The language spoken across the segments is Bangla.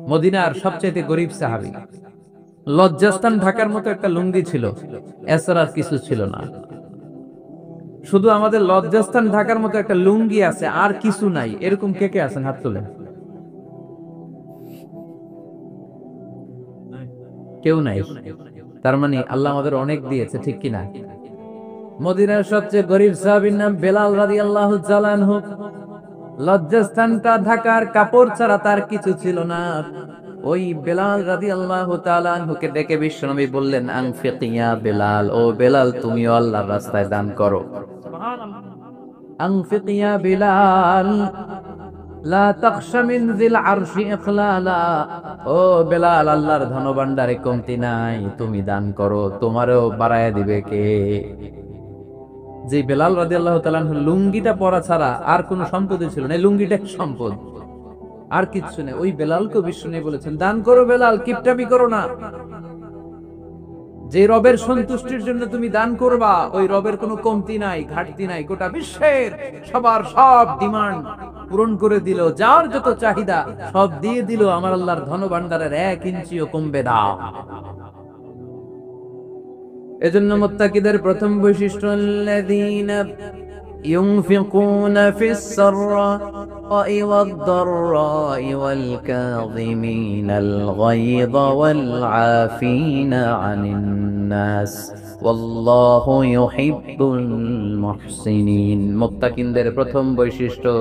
মদিনার সবচেয়ে গরিব সাহাবী। লজ্জাস্থান ঢাকার মতো একটা লুঙ্গি ছিল, এছাড়া আর কিছু ছিল না। শুধু আমাদের লজ্জাস্থান ঢাকার মতো একটা লুঙ্গি আছে, আর কিছু নাই। এরকম কে কে আছেন? হাত তোলেন। কেউ নাই। তার মানে আল্লাহ আমাদের অনেক দিয়েছে, ঠিক কিনা? মদিনার সবচেয়ে গরিব সাহাবীর নাম বেলাল রাদিয়াল্লাহু তাআলা আনহু। লজ্জাস্থানটা ঢাকার কাপড় ছাড়া তার কিছু ছিল না। ওই বেলাল রাদিয়াল্লাহু তাআলা আনহুকে ডেকে বিশ্বনবী বললেন, আনফিক ইয়া বেলাল, ও বেলাল তুমিও আল্লাহর রাস্তায় দান করো। আনফিক ইয়া বেলাল লা তাখশা মিন যিল আরশি ইখলালা। ও বেলাল, আল্লাহর ধনভাণ্ডারে কমতি নাই, তুমি দান করো, তোমারও বাড়ায়া দিবে কে? যে বেলাল রাদিয়াল্লাহু তাআলা আনহু লুঙ্গিটা পরা ছাড়া আর কোনো সম্পদই ছিল না, লুঙ্গিটা সম্পদ, আর কিচ্ছু নেই। ওই বেলালকে বিষ্ণু বলেছেন, দান করো বেলাল, কিপটামি করো না। যে রবের সন্তুষ্টির জন্য তুমি দান করবা, ওই রবের কোনো কমতি নাই, ঘাটতি নাই। গোটা বিশ্বের সবার সব ডিমান্ড পূরণ করে দিল, যার যত চাহিদা সব দিয়ে দিল, আমার আল্লাহর ধনভাণ্ডারের 1 ইঞ্চিও কমবে না। এজন্য মুত্তাকিদের প্রথম বৈশিষ্ট্য, আল্লাযীনা ينفقون في السراء والضراء والكاظمين الغيظ والعافين عن الناس والله يحب المحسنين। মুত্তাকিনদের প্রথম বৈশিষ্ট্য,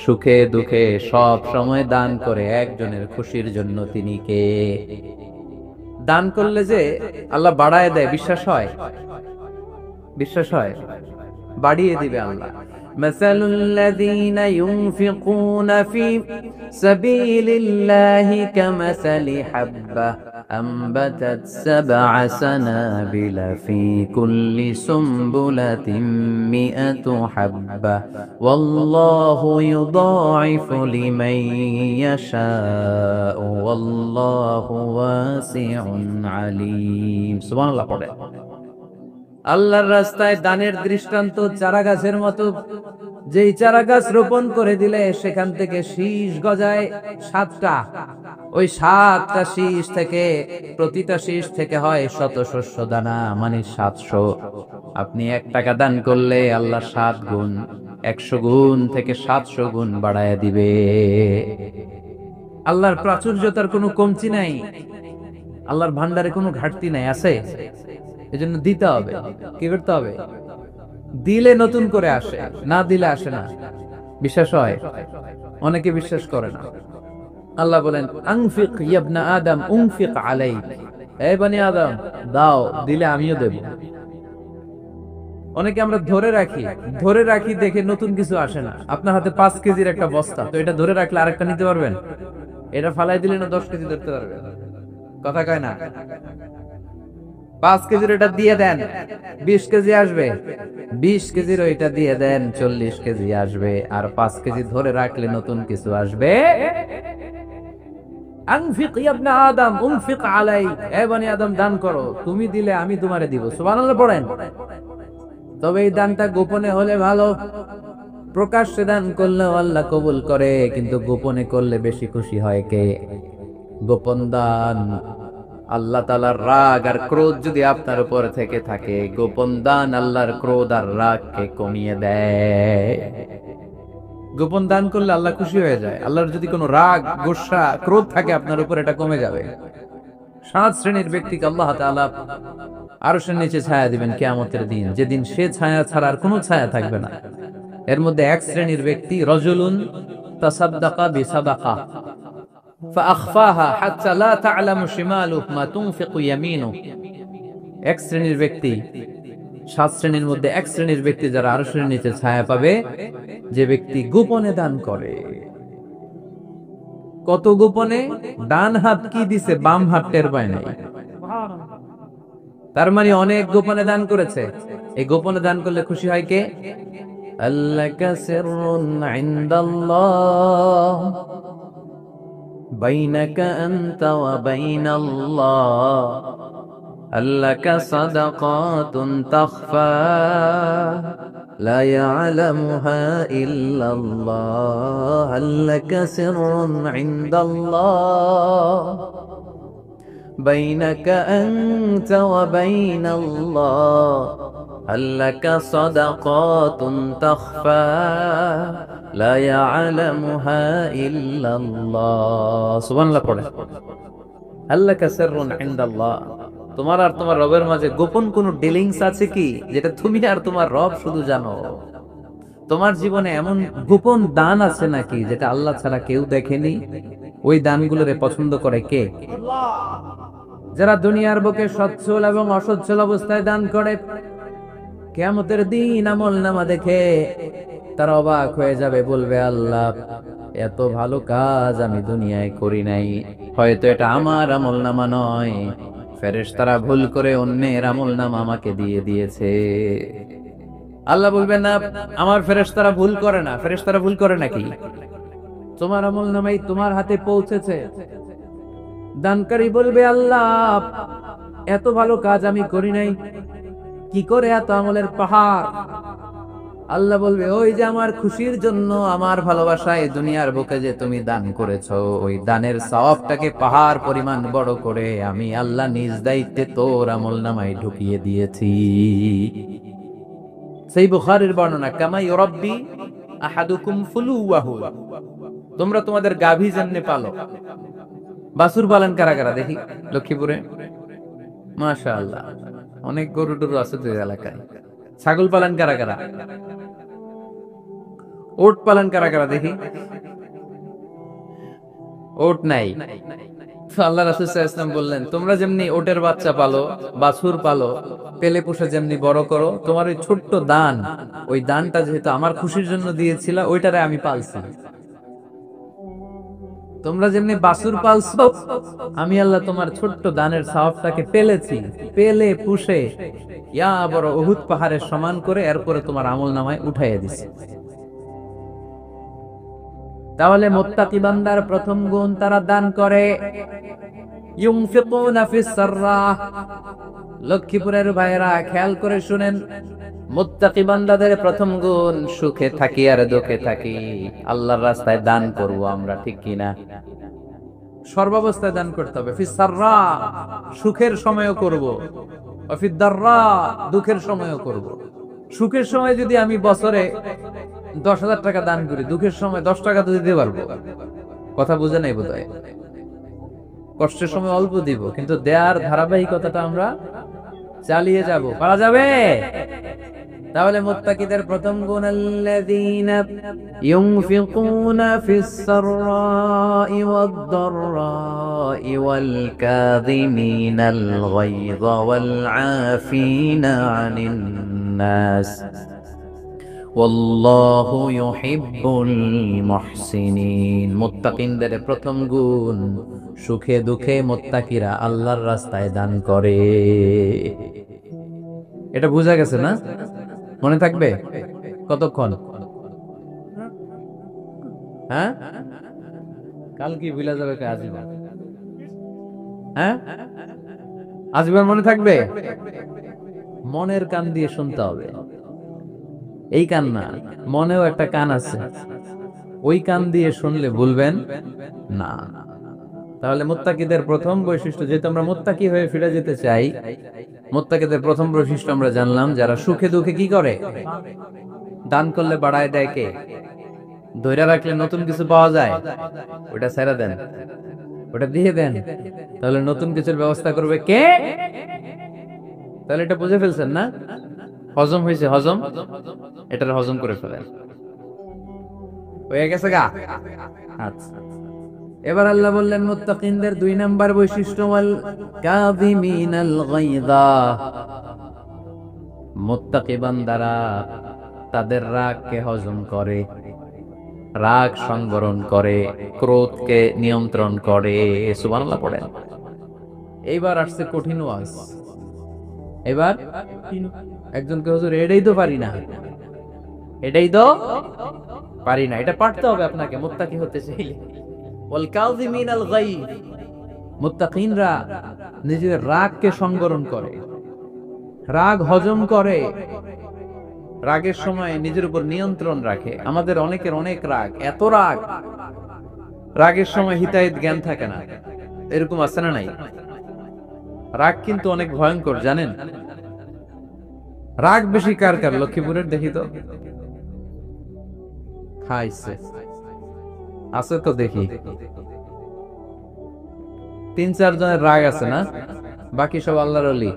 সুখে দুঃখে সব সময় দান করে একজনের খুশির জন্য। তিনি কে? দান করলে যে আল্লাহ বাড়ায় দেয়, বিশ্বাস হয়? বিশ্বাস হয়? বাড়িয়ে দিবে আল্লাহ। মাসালুল্লাযীনা ইউনফিকুনা ফি সাবিলিল্লাহি কামাসালি হাব্বা আনবাতাত সাবআ সানাবিলা ফি কুল্লি সুমবুলাতিন মিআতু হাব্বা ওয়াল্লাহু ইউদাঈফু লিমান ইয়াশাউ ওয়াল্লাহু ওয়াসিউন আলীম। সুবহানাল্লাহ পড়ে। আল্লাহর রাস্তায় দানের দৃষ্টান্ত চারা গাছের মতো। যেই চারা গাছ রোপণ করে দিলে সেখান থেকে শীষ গজায় 7টা। ওই 7টা শীষ থেকে, প্রতিটা শীষ থেকে হয় শত শস্য দানা, মানে 700। আপনি 1 টাকা দান করলে আল্লাহ 7 গুণ, 100 গুণ থেকে 700 গুণ বাড়ায় দিবে। আল্লাহর প্রাচুর্যতার কোনো কমতি নাই, আল্লাহর ভান্ডারে কোনো ঘাটতি নাই, আছে? এজন্য দিতে হবে। কি করতে হবে? দিলে নতুন করে আসে, না দিলে আসে না। বিশ্বাস হয়? অনেকে বিশ্বাস করে না। আল্লাহ বলেন, আনফিক ইয়া ইবনা আদম উনফিক আলাইক, হে বনি আদম দাও, দিলে আমিও দেব। অনেকে আমরা ধরে রাখি দেখে নতুন কিছু আসে না। আপনার হাতে 5 কেজির একটা বস্তা, তো এটা ধরে রাখলে আরেকটা নিতে পারবেন? এটা ফালাই দিলে না 10 কেজি ধরতে পারবেন? কথা কয় না? 5 কেজির এটা দিয়ে দেন, 20 কেজি আসবে। 20 কেজির ওইটা দিয়ে দেন, 40 কেজি আসবে। আর 5 কেজি ধরে রাখলে নতুন কিছু আসবে। আনফিক ইয়া ইবনা আদম উনফিক আলাইক, হে বনি আদম দান করো, তুমি দিলে আমি তোমারে দিব। সুবহানাল্লাহ পড়েন। তবে এই দানটা গোপনে হলে ভালো। প্রকাশ্যে দান করলে আল্লাহ কবুল করে, কিন্তু গোপনে করলে বেশি খুশি হয় কে? গোপন দান। আল্লাহ তাআলার রাগ আর ক্রোধ যদি আপনার উপর থেকে থাকে, গোপন দান আল্লাহর ক্রোধ আর রাগকে কমিয়ে দেয়। গোপন দান করলে আল্লাহ খুশি হয়ে যায়। আল্লাহর যদি কোনো রাগ, গোসা, ক্রোধ থাকে আপনার উপর, এটা কমে যাবে। 7 শ্রেণীর ব্যক্তিকে আল্লাহ তাআলা আরশের নিচে ছায়া দিবেন কিয়ামতের দিন, যেদিন সে ছায়া ছাড়া আর কোনো ছায়া থাকবে না। এর মধ্যে 1 শ্রেণীর ব্যক্তি, রাজুলুন তাসাদদাকা বিসাদাকা ফাআখফাহা হাত্তা লা তা'লামু শিমালুহু মা তুনফিকু ইয়ামিনুহু। 1 শ্রেণীর ব্যক্তি, 7 শ্রেণীর মধ্যে 1 শ্রেণীর ব্যক্তি যারা আরশের নিচে ছায়া পাবে, যে ব্যক্তি গোপনে দান করে। কত গোপনে? ডান হাত কি দিছে, বাম হাত টের পায় নাই। তার মানে অনেক গোপনে দান করেছে। এই গোপনে দান করলে খুশি হয় কে? আল্লাকা সিররুন ইনদাল্লাহ বাইনাকা আনতা ওয়া বাইনাল্লাহ আল্লাকা সাদাকাতুন তাখফা لا يعلمها إلا الله هل لك سر عند الله بينك أنت وبين الله هل لك صدقات تخفى لا يعلمها إلا الله سبحان الله পড়ে هل لك سر عند الله তোমার আর তোমার রবের মাঝে গোপন কোনো ডিলিংস আছে কি যেটা তুমি আর তোমার রব শুধু জানো? তোমার জীবনে এমন গোপন দান আছে নাকি যেটা আল্লাহ ছাড়া কেউ দেখেনি? ওই দানগুলোরে পছন্দ করে কে? আল্লাহ। যারা দুনিয়ার বুকে সচ্ছল এবং অসচ্ছল অবস্থায় দান করে, কিয়ামতের দিন আমলনামা দেখে তারা অবাক হয়ে যাবে, বলবে আল্লাহ এত ভালো কাজ আমি দুনিয়ায় করি নাই, হয়তো এটা আমার আমলনামা নয়, ফেরেশতারা ভুল করে অন্যের আমলনামা আমাকে দিয়ে দিয়েছে। আল্লাহ বলবেন না আমার ফেরেশতারা ভুল করে না। ফেরেশতারা ভুল করে নাকি? তোমার আমলনামাই তোমার হাতে পৌঁছেছে। দানকারী বলবে আল্লাহ এত ভালো কাজ আমি করি নাই, কি করে এত আমলের পাহাড়? আল্লাহ বলবে ওই যে আমার খুশির জন্য, আমার ভালোবাসায় দুনিয়ার বুকে যে তুমি দান করেছো, ওই দানের সওয়াবটাকে পাহাড় পরিমাণ বড় করে আমি আল্লাহ নিজ দায়িত্বে তোর আমলনামায় ঢুকিয়ে দিয়েছি। সেই বুখারীর বর্ণনা, কামা ইউরাব্বি আহাদুকুম ফুলুওয়াহু, তোমরা তোমাদের গাভী যেমনে পালো। বাছুর পালন কারা কারা দেখি লক্ষ্মীপুরে? মাশাআল্লাহ, অনেক গরু টরু আছে তো এলাকায়। ছাগল পালন কারা কারা? ওট পালন কারা কারা দেখি? ওট নাই। আল্লাহ রাসূল সাল্লাল্লাহু আলাইহি ওয়াসাল্লাম বললেন তোমরা যেমনি ওটের বাচ্চা পালো, বাছুর পালো, পেলে পুষে যেমনি বড় করো, তোমার ওই ছোট্ট দান, ওই দানটা যেহেতু আমার খুশির জন্য দিয়েছিলা, ওইটারে আমি পালছি। তোমরা যেমনি বাছুর পালছো, আমি আল্লাহ তোমার ছোট্ট দানের সওয়াবটাকে পেলেছি, পেলে পুষে ইয়া বড় উহুদ পাহাড়ের সমান করে এরপরে তোমার আমলনামায় উঠাইয়া দিছি। তাহলে মুত্তাকি বান্দার প্রথম গুণ, তারা দান করে। ইউনফিকুনা ফিস সাররা। লক্ষ্মীপুরের ভাইরা খেয়াল করে শুনেন, মুত্তাকি বান্দাদের প্রথম গুণ সুখে থাকি আর দুঃখে থাকি আল্লাহর রাস্তায় দান করব আমরা, ঠিক কি না? সর্বাবস্থায় দান করতে হবে। ফিস সাররা, সুখের সময়ও করব, ফিদ দাররা, দুঃখের সময়ও করব। সুখের সময় যদি আমি বছরে 10,000 টাকা দান করি, দুঃখের সময় 10 টাকা তো দিতে পারবো। কথা বুঝে নাই বোধহয়? কষ্টের সময় অল্প দিব, কিন্তু দেয়ার ধারাবাহিকতাটা আমরা চালিয়ে যাব। পারা যাবে? তাহলে মুত্তাকিদের প্রথম গুণ, আল্লাযীনা ইউনফিকুনা ফিস সাররাই ওয়াদ দাররাই ওয়াল কাযিমিনাল গায়যা ওয়াল আফিনা আনিন নাস ওয়াল্লাহু ইউহিব্বুল মুহসিনিন। মুত্তাকিনদের প্রথম গুণ, সুখে দুঃখে মুত্তাকিরা আল্লাহর রাস্তায় দান করে। এটা বোঝা গেছে না? মনে থাকবে কতক্ষণ? হ্যাঁ, কাল কি ভুলা যাবে? আজীবন? হ্যাঁ, আজীবন মনে থাকবে? মনের কান দিয়ে শুনতে হবে। এই কান না, মনেও একটা কান আছে, ওই কান দিয়ে শুনলে ভুলবেন না। তাহলে মুত্তাকিদের প্রথম বৈশিষ্ট্য, যেহেতু আমরা মুত্তাকি হয়ে ফিরে যেতে চাই, মুত্তাকিদের প্রথম বৈশিষ্ট্য আমরা জানলাম, যারা সুখে দুঃখে কি করে? দান করলে বাড়ায় দেয় কে? ধৈর্য রাখলে নতুন কিছু পাওয়া যায়, ওটা ছেড়ে দেন, ওটা দিয়ে দেন, তাহলে নতুন কিছুর ব্যবস্থা করবে কে? তাহলে এটা বুঝে ফেলছেন না? হজম হয়েছে, হজম, এটার হজম করে ফেলেন, হয়ে গেছে গা। আচ্ছা, এবার আল্লাহ বললেন মুত্তাকিনদের 2 নাম্বার বৈশিষ্ট্য, ওয়াল কাযিমিনাল গায়যা। মুত্তাকি বান্দারা তাদের রাগকে হজম করে, রাগ সংবরণ করে, ক্রোধকে নিয়ন্ত্রণ করে। সুবহানাল্লাহ পড়েন। এইবার আসছে কঠিন ওয়াজ। এবার একজনকে হুজুর এটাই তো পারি না, এটাই তো পারি না, এটা পারতে হবে আপনাকে মুত্তাকি হতে চাইলে। ওয়াল কাযিমিনাল গায়য, মুত্তাকিনরা নিজের রাগকে সংবরণ করে, রাগ হজম করে, রাগের সময় নিজের উপর নিয়ন্ত্রণ রাখে। আমাদের অনেকের অনেক রাগ, এত রাগ, রাগের সময় হিতাহিত জ্ঞান থাকে না। এরকম আছে না নাই? রাগ কিন্তু অনেক ভয়ঙ্কর, জানেন? রাগ বেশি কার কার লক্ষ্মীপুরের দেখি তো? খাইছে আছে তো দেখি, 3-4 জনের রাগ আছে না? বাকি সব আল্লাহর ওলি।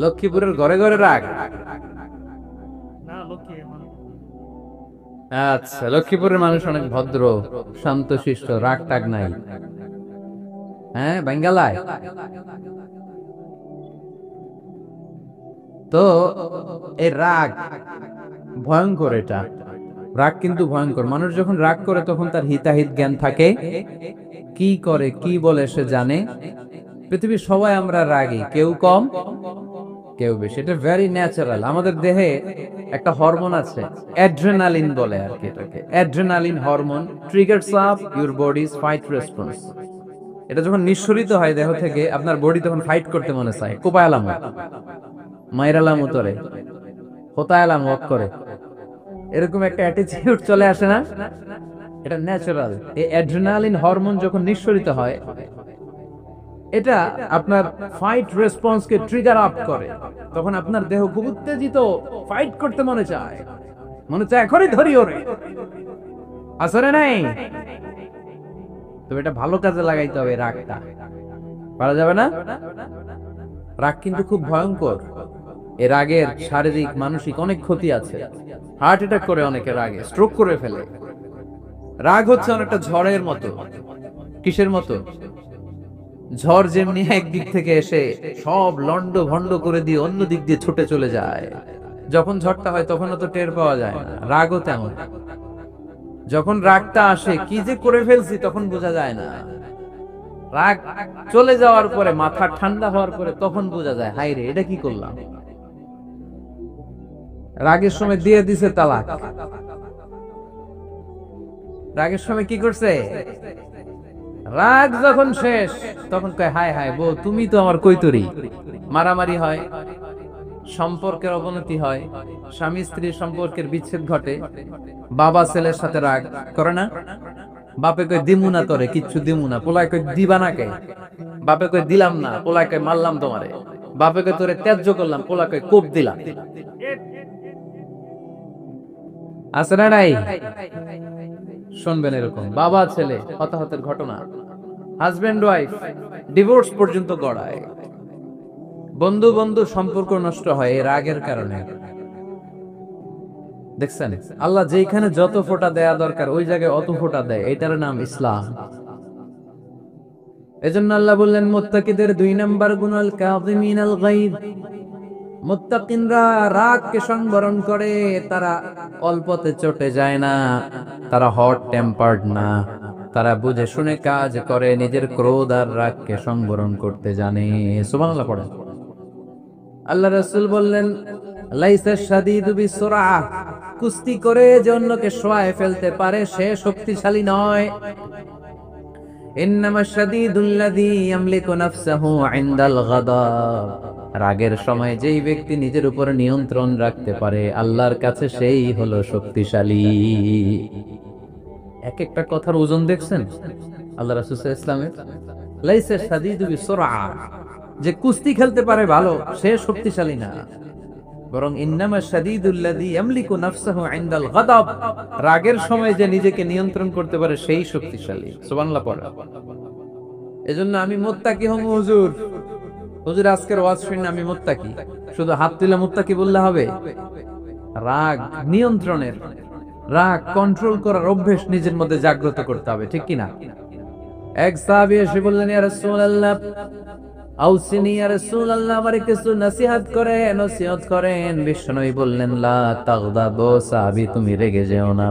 লক্ষ্মীপুরের ঘরে ঘরে রাগ। আচ্ছা, লক্ষ্মীপুরের মানুষ অনেক ভদ্র, শান্তশিষ্ট, রাগ টাগ নাই। হ্যাঁ, বাঙ্গালায় তো এই রাগ ভয়ঙ্কর। এটা রাগ কিন্তু ভয়ঙ্কর। মানুষ যখন রাগ করে তখন তার হিতাহিত জ্ঞান থাকে, কি করে কি বলে সে জানে। পৃথিবীর সবাই আমরা রাগী, কেউ কম কেউ বেশি। এটা ভেরি ন্যাচারাল। আমাদের দেহে একটা হরমোন আছে, অ্যাড্রেনালিন বলে আর কি এটাকে। Adrenaline hormone triggers up your bodies fight response. এটা যখন নিঃসরিত হয় দেহ থেকে, আপনার বডি তখন ফাইট করতে মনে চায়, কোপায়ালাম, মাইরালাম, উতরে হোতায়ালাম, ওয়াক করে, এরকম একটা অ্যাটিটিউড চলে আসে না? এটা ন্যাচারাল। এই অ্যাড্রেনালিন হরমোন যখন নিঃসরিত হয়, এটা আপনার ফাইট রেসপন্সকে ট্রিগার আপ করে। তখন আপনার দেহ খুব উত্তেজিত, ফাইট করতে মনে চায়, এখনই ধরি ওরে, আসরে নাই। তবে এটা ভালো কাজে লাগাইতে হবে। রাগটা পারা যাবে না। রাগ কিন্তু খুব ভয়ঙ্কর। এর রাগের শারীরিক মানসিক অনেক ক্ষতি আছে। হার্ট অ্যাটাক করে অনেকে, রাগে স্ট্রোক করে ফেলে। রাগ হচ্ছে অনেকটা ঝড়ের মতো। কিসের মতো? ঝড় যেমনি একদিক থেকে এসে সব লন্ড ভন্ড করে দিয়ে অন্য দিক দিয়ে ছুটে চলে যায়, যখন ঝড়টা হয় তখনও তো টের পাওয়া যায় না। রাগও তেমন। যখন রাগটা আসে, কি যে করে ফেলছি তখন বোঝা যায় না। রাগ চলে যাওয়ার পরে, মাথা ঠান্ডা হওয়ার পরে তখন বোঝা যায়, হাই রে, এটা কি করলাম। রাগের সময় দিয়ে দিছে তালাক। রাগের সময় কি করছে? রাগ যখন শেষ তখন কয়, হায় হায় বউ, তুমি তো আমার কৈতরি। মারামারি হয়, সম্পর্কের অবনতি হয়, স্বামী স্ত্রীর সম্পর্কের বিচ্ছেদ ঘটে। বাবা ছেলের সাথে রাগ করে না? বাপে কয় দিমু না তোরে, কিচ্ছু দিমু না। পোলায় কয় দিবা না কে? বাপে কয় দিলাম না। পোলায় কয় মারলাম তোমারে। বাপে কয় তোরে ত্যায্য করলাম। পোলা কয় কোপ দিলাম। আছে না নাই? শুনবেন এরকম বাবা ছেলে হতাহতের ঘটনা, হাজবেন্ড ওয়াইফ ডিভোর্স পর্যন্ত গড়ায়। বন্ধু বন্ধু সম্পর্ক নষ্ট হয় এই রাগের কারণে। দেখছেন, আল্লাহ যেখানে যত ফোঁটা দেয়া দরকার ওই জায়গায় অত ফোঁটা দেয়। এটার নাম ইসলাম। এজন্য আল্লাহ বললেন, মুত্তাকিদের 2 নাম্বার গুণ, আল কাযিমিনাল গায়ব। মুত্তাকিনরা রাগকে সংবরণ করে, তারা অল্পতে চটে যায় না, তারা হট টেম্পার্ড না, তারা বুঝে শুনে কাজ করে, নিজের ক্রোধ আর রাগকে সংবরণ করতে জানে। সুবহানাল্লাহ পড়েন। আল্লাহ রাসূল বললেন, লাইসা শাদীদু বিসুরআহ, কুস্তি করে যে অন্যকে শোয়ায় ফেলতে পারে সে শক্তিশালী নয়। ইন্নামা শাদীদুল্লাযী ইয়ামলিকু নাফসাহু ইনদাল গাদাব, রাগের সময় যেই ব্যক্তি নিজের উপর নিয়ন্ত্রণ রাখতে পারে আল্লাহর কাছে সেই হলো শক্তিশালী। এক একটা কথার ওজন দেখছেন আল্লাহ রাসূল সাল্লাল্লাহু আলাইহি ওয়াসাল্লামের। লাইসা শাদীদু বিসুরআহ, যে কুস্তি খেলতে পারে ভালো সে শক্তিশালী না, বরং ইন্নামা শাদীদুল্লাযী ইয়ামলিকু নাফসাহু ইনদাল গাদাব, রাগের সময় যে নিজেকে নিয়ন্ত্রণ করতে পারে সেই শক্তিশালী। সুবহানাল্লাহ পড়া। এজন্য আমি মুত্তাকি হব। হুজুর, হুজুর আজকের ওয়াজ শুনে আমি মুত্তাকি, শুধু হাত তুলে মুত্তাকি বললে হবে? রাগ নিয়ন্ত্রণের, রাগ কন্ট্রোল করার অভ্যেস নিজের মধ্যে জাগ্রত করতে হবে, ঠিক কি না? এক সাহাবী এসে বললেন, ইয়া রাসূলুল্লাহ, আউসিনি ইয়া রাসূলুল্লাহ, আমারে কিছু নসিহত করেন। বিশ্বনবী বললেন, লা তাগদাবু, সাহাবী তুমি রেগে যেও না।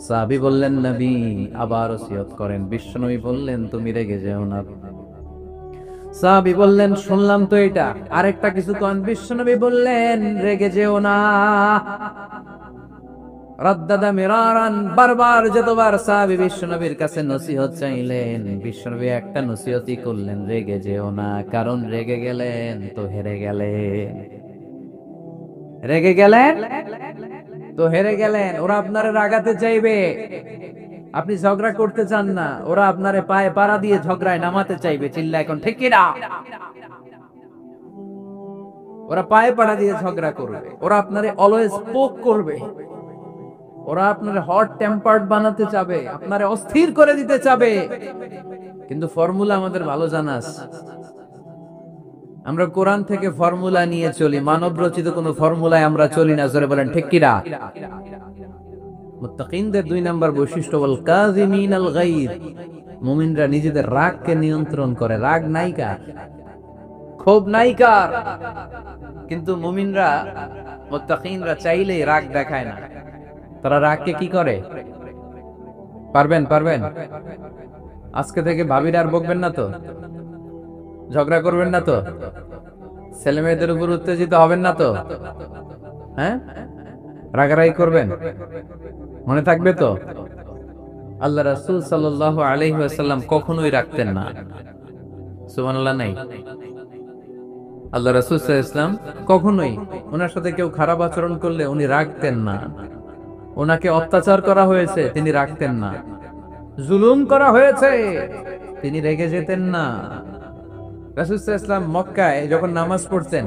সাহাবী বললেন, নবী আবার ওসিয়ত করেন। বিশ্বনবী বললেন, তুমি রেগে যেও না। সাহাবী বললেন, শুনলাম তো এটা, আরেকটা কিছু কোন। বিশ্বনবী বললেন, রেগে যেও না। রাদ্দাদা মিরারান, বারবার যতবার সাহাবী বিশ্বনবীর কাছে নসিহত চাইলেন, বিশ্বনবী একটা নসিহতই করলেন, রেগে যেও না, কারণ রেগে গেলেন তো হেরে গেলেন। রেগে গেলেন তো হেরে গেলেন। ওরা আপনারে রাগাতে চাইবে, আপনি ঝগড়া করতে চান না, ওরা আপনারে পায়ে পাড়া দিয়ে ঝগড়ায় নামাতে চাইবে। চিল্লা এখন ঠিক কি না? ওরা পায়ে পাড়া দিয়ে ঝগড়া করবে, ওরা আপনারে অলওয়েজ পোক করবে, ওরা আপনারে হট টেম্পার্ড বানাতে চাবে, আপনারে অস্থির করে দিতে চাবে। কিন্তু ফর্মুলা আমাদের ভালো জানা আছে। আমরা কোরআন থেকে ফর্মুলা নিয়ে চলি, মানব রচিত কোন ফর্মুলায় আমরা চলি না। জোরে বলেন ঠিক কি না? মুত্তাকিনদের 2 নাম্বার বৈশিষ্ট্য, ওয়াল কাযিমিনাল গায়জ, মুমিনরা নিজেদের রাগকে নিয়ন্ত্রণ করে। রাগ নাই কার, ক্ষোভ নাই কার, কিন্তু মুমিনরা মুত্তাকিনরা চাইলেই রাগ দেখায় না। তারা রাগকে কি করে? পারবেন আজকে থেকে ভাবির আর বকবেন না তো, ঝগড়া করবেন না তো, ছেলে মেয়েদের উপর উত্তেজিত হবেন না তো, হ্যাঁ? রাগারাগি করবেন, মনে থাকবে তো? আল্লাহ রাসূল সাল্লাল্লাহু আলাইহি ওয়াসাল্লাম কখনোই রাখতেন না। সুবহানাল্লাহ নাই? আল্লাহ রাসূল সাল্লাল্লাহু আলাইহি ওয়াসাল্লাম কখনোই, ওনার সাথে কেউ খারাপ আচরণ করলে উনি রাখতেন না। ওনাকে অত্যাচার করা হয়েছে, তিনি রাখতেন না। জুলুম করা হয়েছে, তিনি রেগে যেতেন না। রাসূল সাল্লাল্লাহু আলাইহি ওয়াসাল্লাম মক্কায় যখন নামাজ পড়তেন,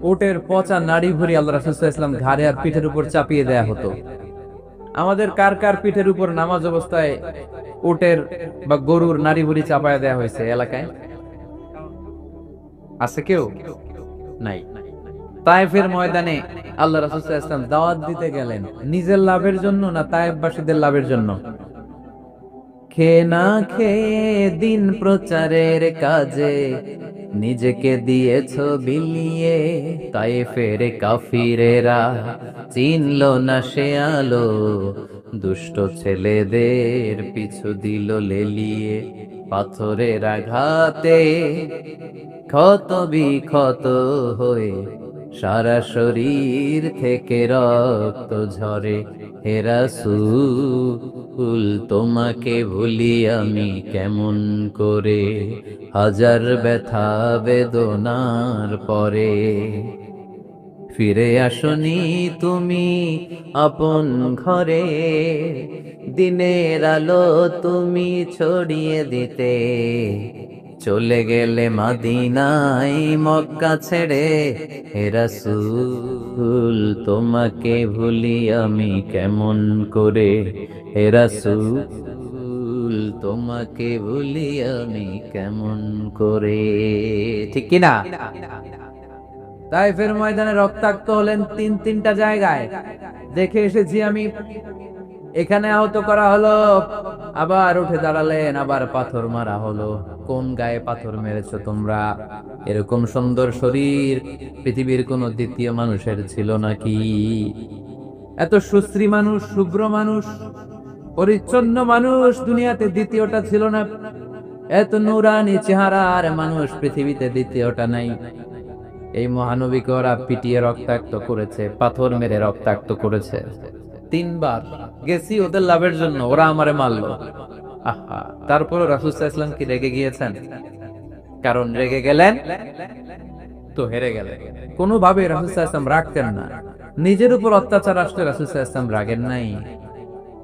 উটের পচা নাড়ি ভুঁড়ি আল্লাহ রাসূল সাল্লাল্লাহু আলাইহি ওয়াসাল্লাম ঘাড়ে আর পিঠের উপর চাপিয়ে দেয়া হতো। আমাদের কার কার পিঠের উপর নামাজ অবস্থায় উটের বা গরুর নাড়ি ভুঁড়ি চাপায় দেয়া হয়েছে এলাকায়? আছে কেউ? নাই। তায়েফের ময়দানে আল্লাহ রাসূল সাল্লাল্লাহু আলাইহি ওয়াসাল্লাম দাওয়াত দিতে গেলেন, নিজের লাভের জন্য না তায়েফবাসীদের লাভের জন্য? খেয়ে না খেয়ে দিন প্রচারের কাজে নিজেকে দিয়েছ বিলিয়ে, তায়েফের কাফিরেরা চিনল না সে আলো, দুষ্ট ছেলেদের পিছু দিল লেলিয়ে, পাথরের আঘাতে ক্ষত বিক্ষত হয়ে সারা শরীর থেকে রক্ত ঝরে। হে রাসূল তোমাকে ভুলি আমি কেমন করে, হাজার ব্যথা বেদনার পরে। ফিরে আসনি তুমি আপন ঘরে, দিনের আলো তুমি ছড়িয়ে দিতে, চলে গেলে মদিনায় মক্কা ছেড়ে। হে রাসূল তোমাকে ভুলি আমি কেমন করে, হে রাসূল তোমাকে ভুলি আমি কেমন করে। ঠিক কি না? তায়েফের ময়দানে রক্তাক্ত হলেন 3টা জায়গায়, দেখে এসেছি আমি। এখানে আহত করা হলো, আবার উঠে দাঁড়ালেন, আবার পাথর মারা হলো। কোন গায়ে পাথর মেরেছো তোমরা? এরকম সুন্দর শরীর পৃথিবীর কোন দ্বিতীয় মানুষের ছিল নাকি? এত সুশ্রী মানুষ, শুভ্র মানুষ, পরিচ্ছন্ন মানুষ দুনিয়াতে দ্বিতীয়টা ছিল না। এত নুরানি চেহারার মানুষ পৃথিবীতে দ্বিতীয়টা নাই। এই মহানবীকে ওরা পিটিয়ে রক্তাক্ত করেছে, পাথর মেরে রক্তাক্ত করেছে। 3 বার গেছি ওদের লাভের জন্য, ওরা আমারে মারলো। আহা, তারপর রাসূল সাল্লাল্লাহু আলাইহি ওয়াসাল্লাম কি রেগে গিয়েছেন? কারণ রেগে গেলেন তো হেরে গেলেন। কোনোভাবে রাসূল সাল্লাল্লাহু আলাইহি ওয়াসাল্লাম রাখতেন না। নিজের উপর অত্যাচার আসলে রাসূল সাল্লাল্লাহু আলাইহি ওয়াসাল্লাম রাগেন নাই।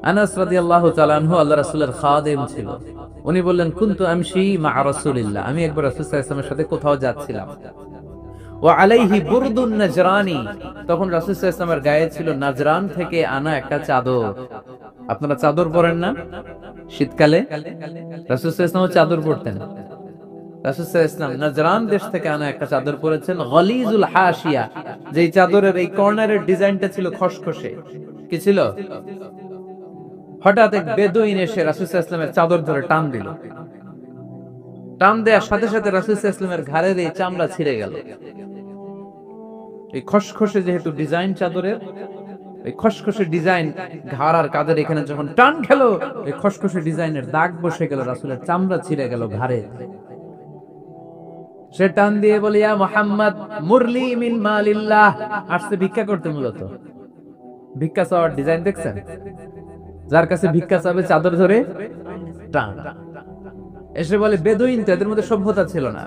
আনাস রাদিয়াল্লাহু তাআলা আনহু আল্লাহ রাসূলের খাদেম ছিল। উনি বললেন, কুনতু আমশি মা রাসূলিল্লাহ, আমি একবার রাসূল সাল্লাল্লাহু আলাইহি ওয়াসাল্লামের সাথে কোথাও যাচ্ছিলাম। ওয়া আলাইহি বুরদুন নাজরানি, তখন রাসূল সাল্লাল্লাহু আলাইহি ওয়াসাল্লামের গায়ে ছিল নাজরান থেকে আনা একটা চাদর। আপনারা চাদর পরেন না শীতকালে? রাসূল সাল্লাল্লাহু আলাইহি ওয়াসাল্লাম চাদর পরতেন। রাসূল সাল্লাল্লাহু আলাইহি ওয়াসাল্লাম নাজরান দেশ থেকে আনা একটা চাদর পরেছেন, গলিজুল হাশিয়া, যেই চাদরের এই কর্নারের ডিজাইনটা ছিল খসখসে। কি ছিল? হঠাৎ এক বেদুইন এসে রাসূল সাল্লাল্লাহু আলাইহি ওয়াসাল্লামের চাদর ধরে টান দিল। টান দেওয়ার সাথে সাথে রাসূল সাল্লাল্লাহু আলাইহি ওয়াসাল্লামের ঘাড়ের এই চামড়া ছিঁড়ে গেল। এই খসখসে যেহেতু ডিজাইন চাদরের, এই খসখসে ডিজাইন ঘাড় আর কাঁধের এখানে যখন টান খেলো, এই খসখসে ডিজাইনের দাগ বসে গেল, রাসূলের চামড়া ছিঁড়ে গেল ঘাড়ে। সে টান দিয়ে বলে, ইয়া মুহাম্মদ মুরলি মিন মালিল্লাহ, আসছে ভিক্ষা করতে। মূলত ভিক্ষা চাওয়ার ডিজাইন দেখছেন? যার কাছে ভিক্ষা চাবে চাদর ধরে টান, এসে বলে বেদুইন তো, এদের মধ্যে সভ্যতা ছিল না।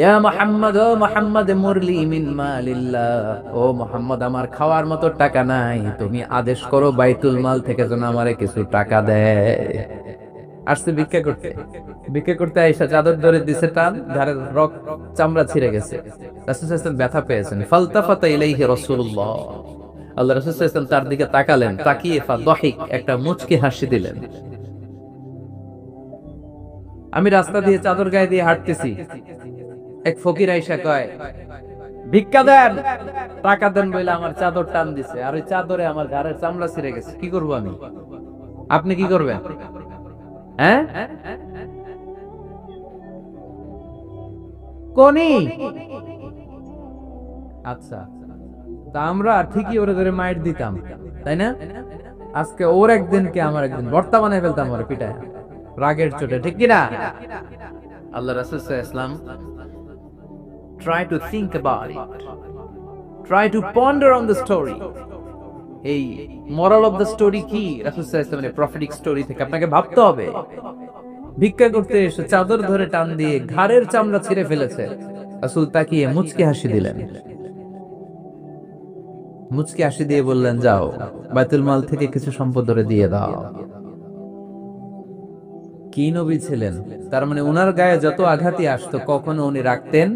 ইয়া মুহাম্মদ, ও মুহাম্মদ মুরলি মিন মালিল্লাহ, ও মুহাম্মদ আমার খাওয়ার মতো টাকা নাই, তুমি আদেশ করো বাইতুল মাল থেকে যেন আমারে কিছু টাকা দেয়। আসছে ভিক্ষা করতে, ভিক্ষা করতে আইসা চাদর ধরে দিছে টান, ঘাড়ের রক চামড়া ছিঁড়ে গেছে। রাসূল সাল্লাল্লাহু আলাইহি ওয়াসাল্লাম ব্যথা পেয়েছেন। ফালতাফাতা ইলাইহি রাসূলুল্লাহ, আল্লাহ রাসূল সাল্লাল্লাহু আলাইহি ওয়াসাল্লাম তার দিকে তাকালেন, তাকিয়ে ফাদাহিক একটা মুচকি হাসি দিলেন। আমি রাস্তা দিয়ে চাদর গায়ে দিয়ে হাঁটতেছি, এক ফকির আইসা কয় ভিক্ষা দেন, টাকা দেন বলে আমার চাদর টান দিছে, আর ওই চাদরে আমার ঘাড়ের চামড়া ছিঁড়ে গেছে, কি করবো আমি? আপনি কি করবেন? হ্যাঁ কোনি? আচ্ছা, তা আমরা ঠিকই ওরে ধরে মাইর দিতাম, তাই না? আজকে ওর একদিনকে আমার একদিন বর্তা বানায় ফেলতাম ওরে পিটায়, রাগের চোটে, ঠিক কিনা? আল্লাহ রাসূল সাল্লাল্লাহু আলাইহি ওয়াসাল্লাম try to think about it, try to ponder on the story. এই moral of the story কি? রাসূল সাল্লাল্লাহু আলাইহি ওয়াসাল্লামের প্রফেটিক স্টোরি থেকে আপনাকে ভাবতে হবে। ভিক্ষা করতে এসে চাদর ধরে টান দিয়ে ঘাড়ের চামড়া ছিঁড়ে ফেলেছে, রাসূল তাকিয়ে মুচকি হাসি দিলেন। মুচকি হাসি দিয়ে বললেন, যাও বাইতুল মাল থেকে কিছু সম্পদ ধরে দিয়ে দাও। কি নবী ছিলেন! তার মানে উনার গায়ে যত আঘাতই আসতো কখনো উনি রাখতেন,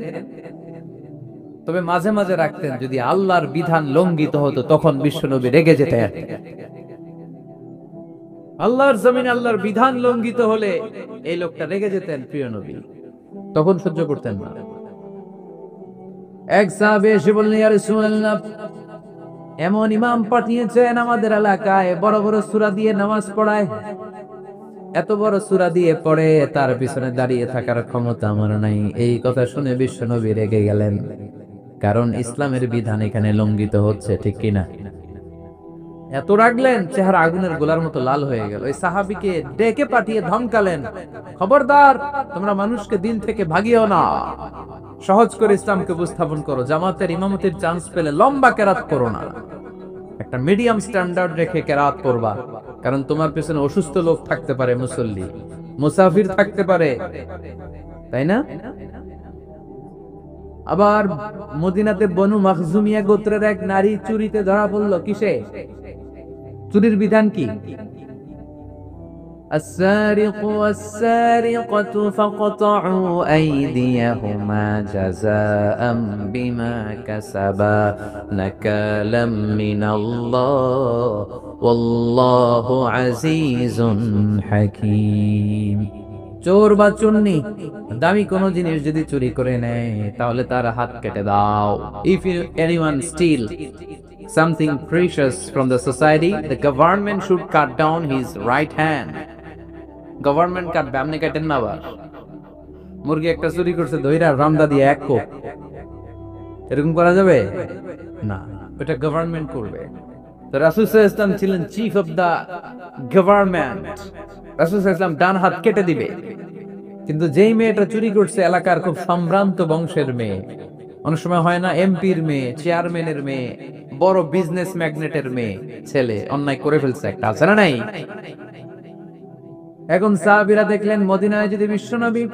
তবে মাঝে মাঝে রাখতেন যদি আল্লাহর বিধান লঙ্ঘিত হতো, তখন বিশ্ব নবী রেগে যেতেন। আল্লাহর জমিনে আল্লাহর বিধান লঙ্ঘিত হলে এই লোকটা রেগে যেতেন, প্রিয় নবী তখন সহ্য করতেন না। এক সাহাবী এসে বললেন, ইয়া রাসূলুল্লাহ, এমন ইমাম পাঠিয়েছেন আমাদের এলাকায়, বড় বড় সূরা দিয়ে নামাজ পড়ায়, এত বড় সূরা দিয়ে পড়ে, তার পিছনে দাঁড়িয়ে থাকার ক্ষমতা আমার নাই। এই কথা শুনে বিশ্ব নবী রেগে গেলেন, কারণ ইসলামের বিধান এখানে লঙ্ঘিত হচ্ছে, ঠিক কিনা? এত রাগলেন, চেহারা আগুনের গোলার মতো লাল হয়ে গেল। ওই সাহাবীকে ডেকে পাঠিয়ে ধমকালেন, খবরদার, তোমরা মানুষকে দিন থেকে ভাগিও না, সহজ করে ইসলামকে উপস্থাপন করো, জামাতের ইমামতির চান্স পেলে লম্বা কেরাত করো না, একটা মিডিয়াম স্ট্যান্ডার্ড রেখে কেরাত করবা, কারণ তোমার পেছনে অসুস্থ লোক থাকতে পারে, মুসল্লি মুসাফির থাকতে পারে, তাই না? আবার মদিনাতে বনু মাখজুমিয়া গোত্রের এক নারী চুরিতে ধরা পড়ল। কিসে? চুরির বিধান কি? السارق والسارقة فاقطعوا أيديهما جزاء بما كسبا نكالا من الله والله عزيز حكيم। চোর বা চুন্নি দামি কোনো জিনিস যদি চুরি করে নেয় তাহলে তার হাত কেটে দাও। If anyone steal something precious from the society, the government should cut down his right hand. Government কাটবে, আপনি কাটেন না। আবার মুরগি একটা চুরি করছে, ধইরা রামদা দিয়ে এক কোপ, এরকম করা যাবে না, এটা গভর্নমেন্ট করবে। তো রাসূল সাল্লাল্লাহু আলাইহি ওয়াসাল্লাম ছিলেন চিফ অফ দা গভর্নমেন্ট, রাসূল সাল্লাল্লাহু আলাইহি ওয়াসাল্লাম ডান হাত কেটে দিবে। কিন্তু যেই মেয়েটা চুরি করছে এলাকার খুব সম্ভ্রান্ত বংশের মেয়ে, অনেক সময় হয় না এমপির মেয়ে, চেয়ারম্যানের মেয়ে, বড় বিজনেস ম্যাগনেটের মেয়ে, ছেলে অন্যায় করে ফেলছে একটা, আছে না নাই? এখন সাহাবীরা দেখলেন মদিনায় যদি বিশ্বনবী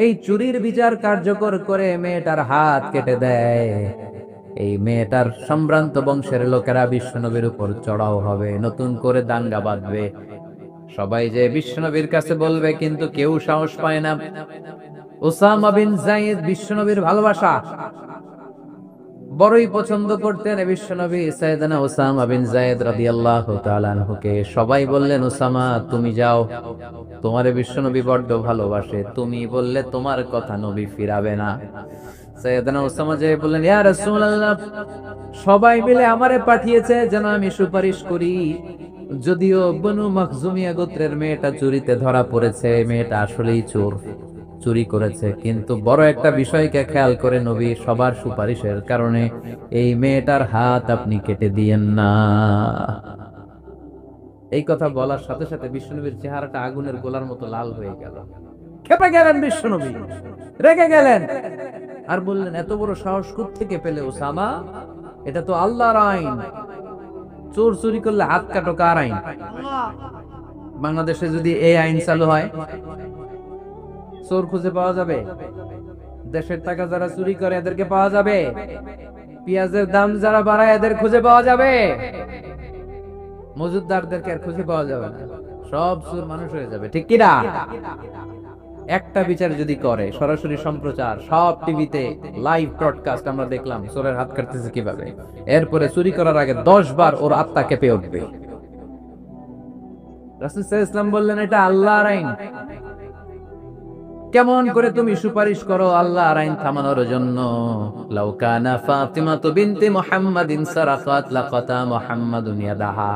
এই চুরির বিচার কার্যকর করে মেয়েটার হাত কেটে দেয়, এই মেয়েটার সম্ভ্রান্ত বংশের লোকেরা বিশ্বনবীর উপর চড়াও হবে, নতুন করে দাঙ্গা বাঁধবে, সবাই যে বিশ্বনবীর কাছে বলবে, কিন্তু কেউ সাহস পায় না। উসামা বিন যায়েদ বিশ্বনবীর ভালোবাসা বড়ই পছন্দ করতেন বিশ্বনবী। সাইয়েদনা উসামা বিন যায়েদ রাদিয়াল্লাহু তাআলা আনহুকে সবাই বললেন, উসামা তুমি যাও, তোমারে বিশ্বনবী বড় ভালোবাসে, তুমি বললে তোমার কথা নবী ফিরাবে না। সাইয়েদনা উসামা যে বললেন, ইয়া রাসূলুল্লাহ, সবাই মিলে আমারে পাঠিয়েছে যেন আমি সুপারিশ করি, যদিও বনু মাখজুমিয়া গোত্রের মেয়েটা চুরিতে ধরা পড়েছে, মেয়েটা আসলেই চোর, চুরি করেছে, কিন্তু বড় একটা বিষয়কে খেয়াল করে নবী সবার সুপারিশের কারণে এই মেয়েটার হাত আপনি কেটে দিয়েন না। এই কথা বলার সাথে সাথে বিশ্বনবীর চেহারাটা আগুনের গোলার মতো লাল হয়ে গেল, ক্ষেপে গেলেন বিশ্বনবী, রেগে গেলেন, আর বললেন, এত বড় সাহস কোত্থেকে পেলে উসামা? এটা তো আল্লাহর আইন, চোর চুরি করলে হাত কাটো কার আইন? বাংলাদেশে যদি এই আইন চালু হয়, চোর খুঁজে পাওয়া যাবে? দেশের টাকা যারা চুরি করে এদেরকে পাওয়া যাবে? পেঁয়াজের দাম যারা বাড়ায় এদের খুঁজে পাওয়া যাবে? মজুদদারদেরকে আর খুঁজে পাওয়া যাবে না, সব চোর মানুষ হয়ে যাবে, ঠিক কিনা? একটা বিচার যদি করে, সরাসরি সম্প্রচার, সব টিভিতে লাইভ ব্রডকাস্ট, আমরা দেখলাম চোরের হাত কাটতেছে কিভাবে, এরপরে চুরি করার আগে 10 বার ওর আত্মা কেঁপে উঠবে। রাসূল সাল্লাল্লাহু আলাইহি ওয়াসাল্লাম বললেন, এটা আল্লাহর আইন। কেমন করে তুমি সুপারিশ করো আল্লাহর আইন থামানোর জন্য? লাউ কানা ফাতিমাতু বিনতি মুহাম্মাদিন সারাকাত লাকাতা মুহাম্মাদুন ইয়াদাহা।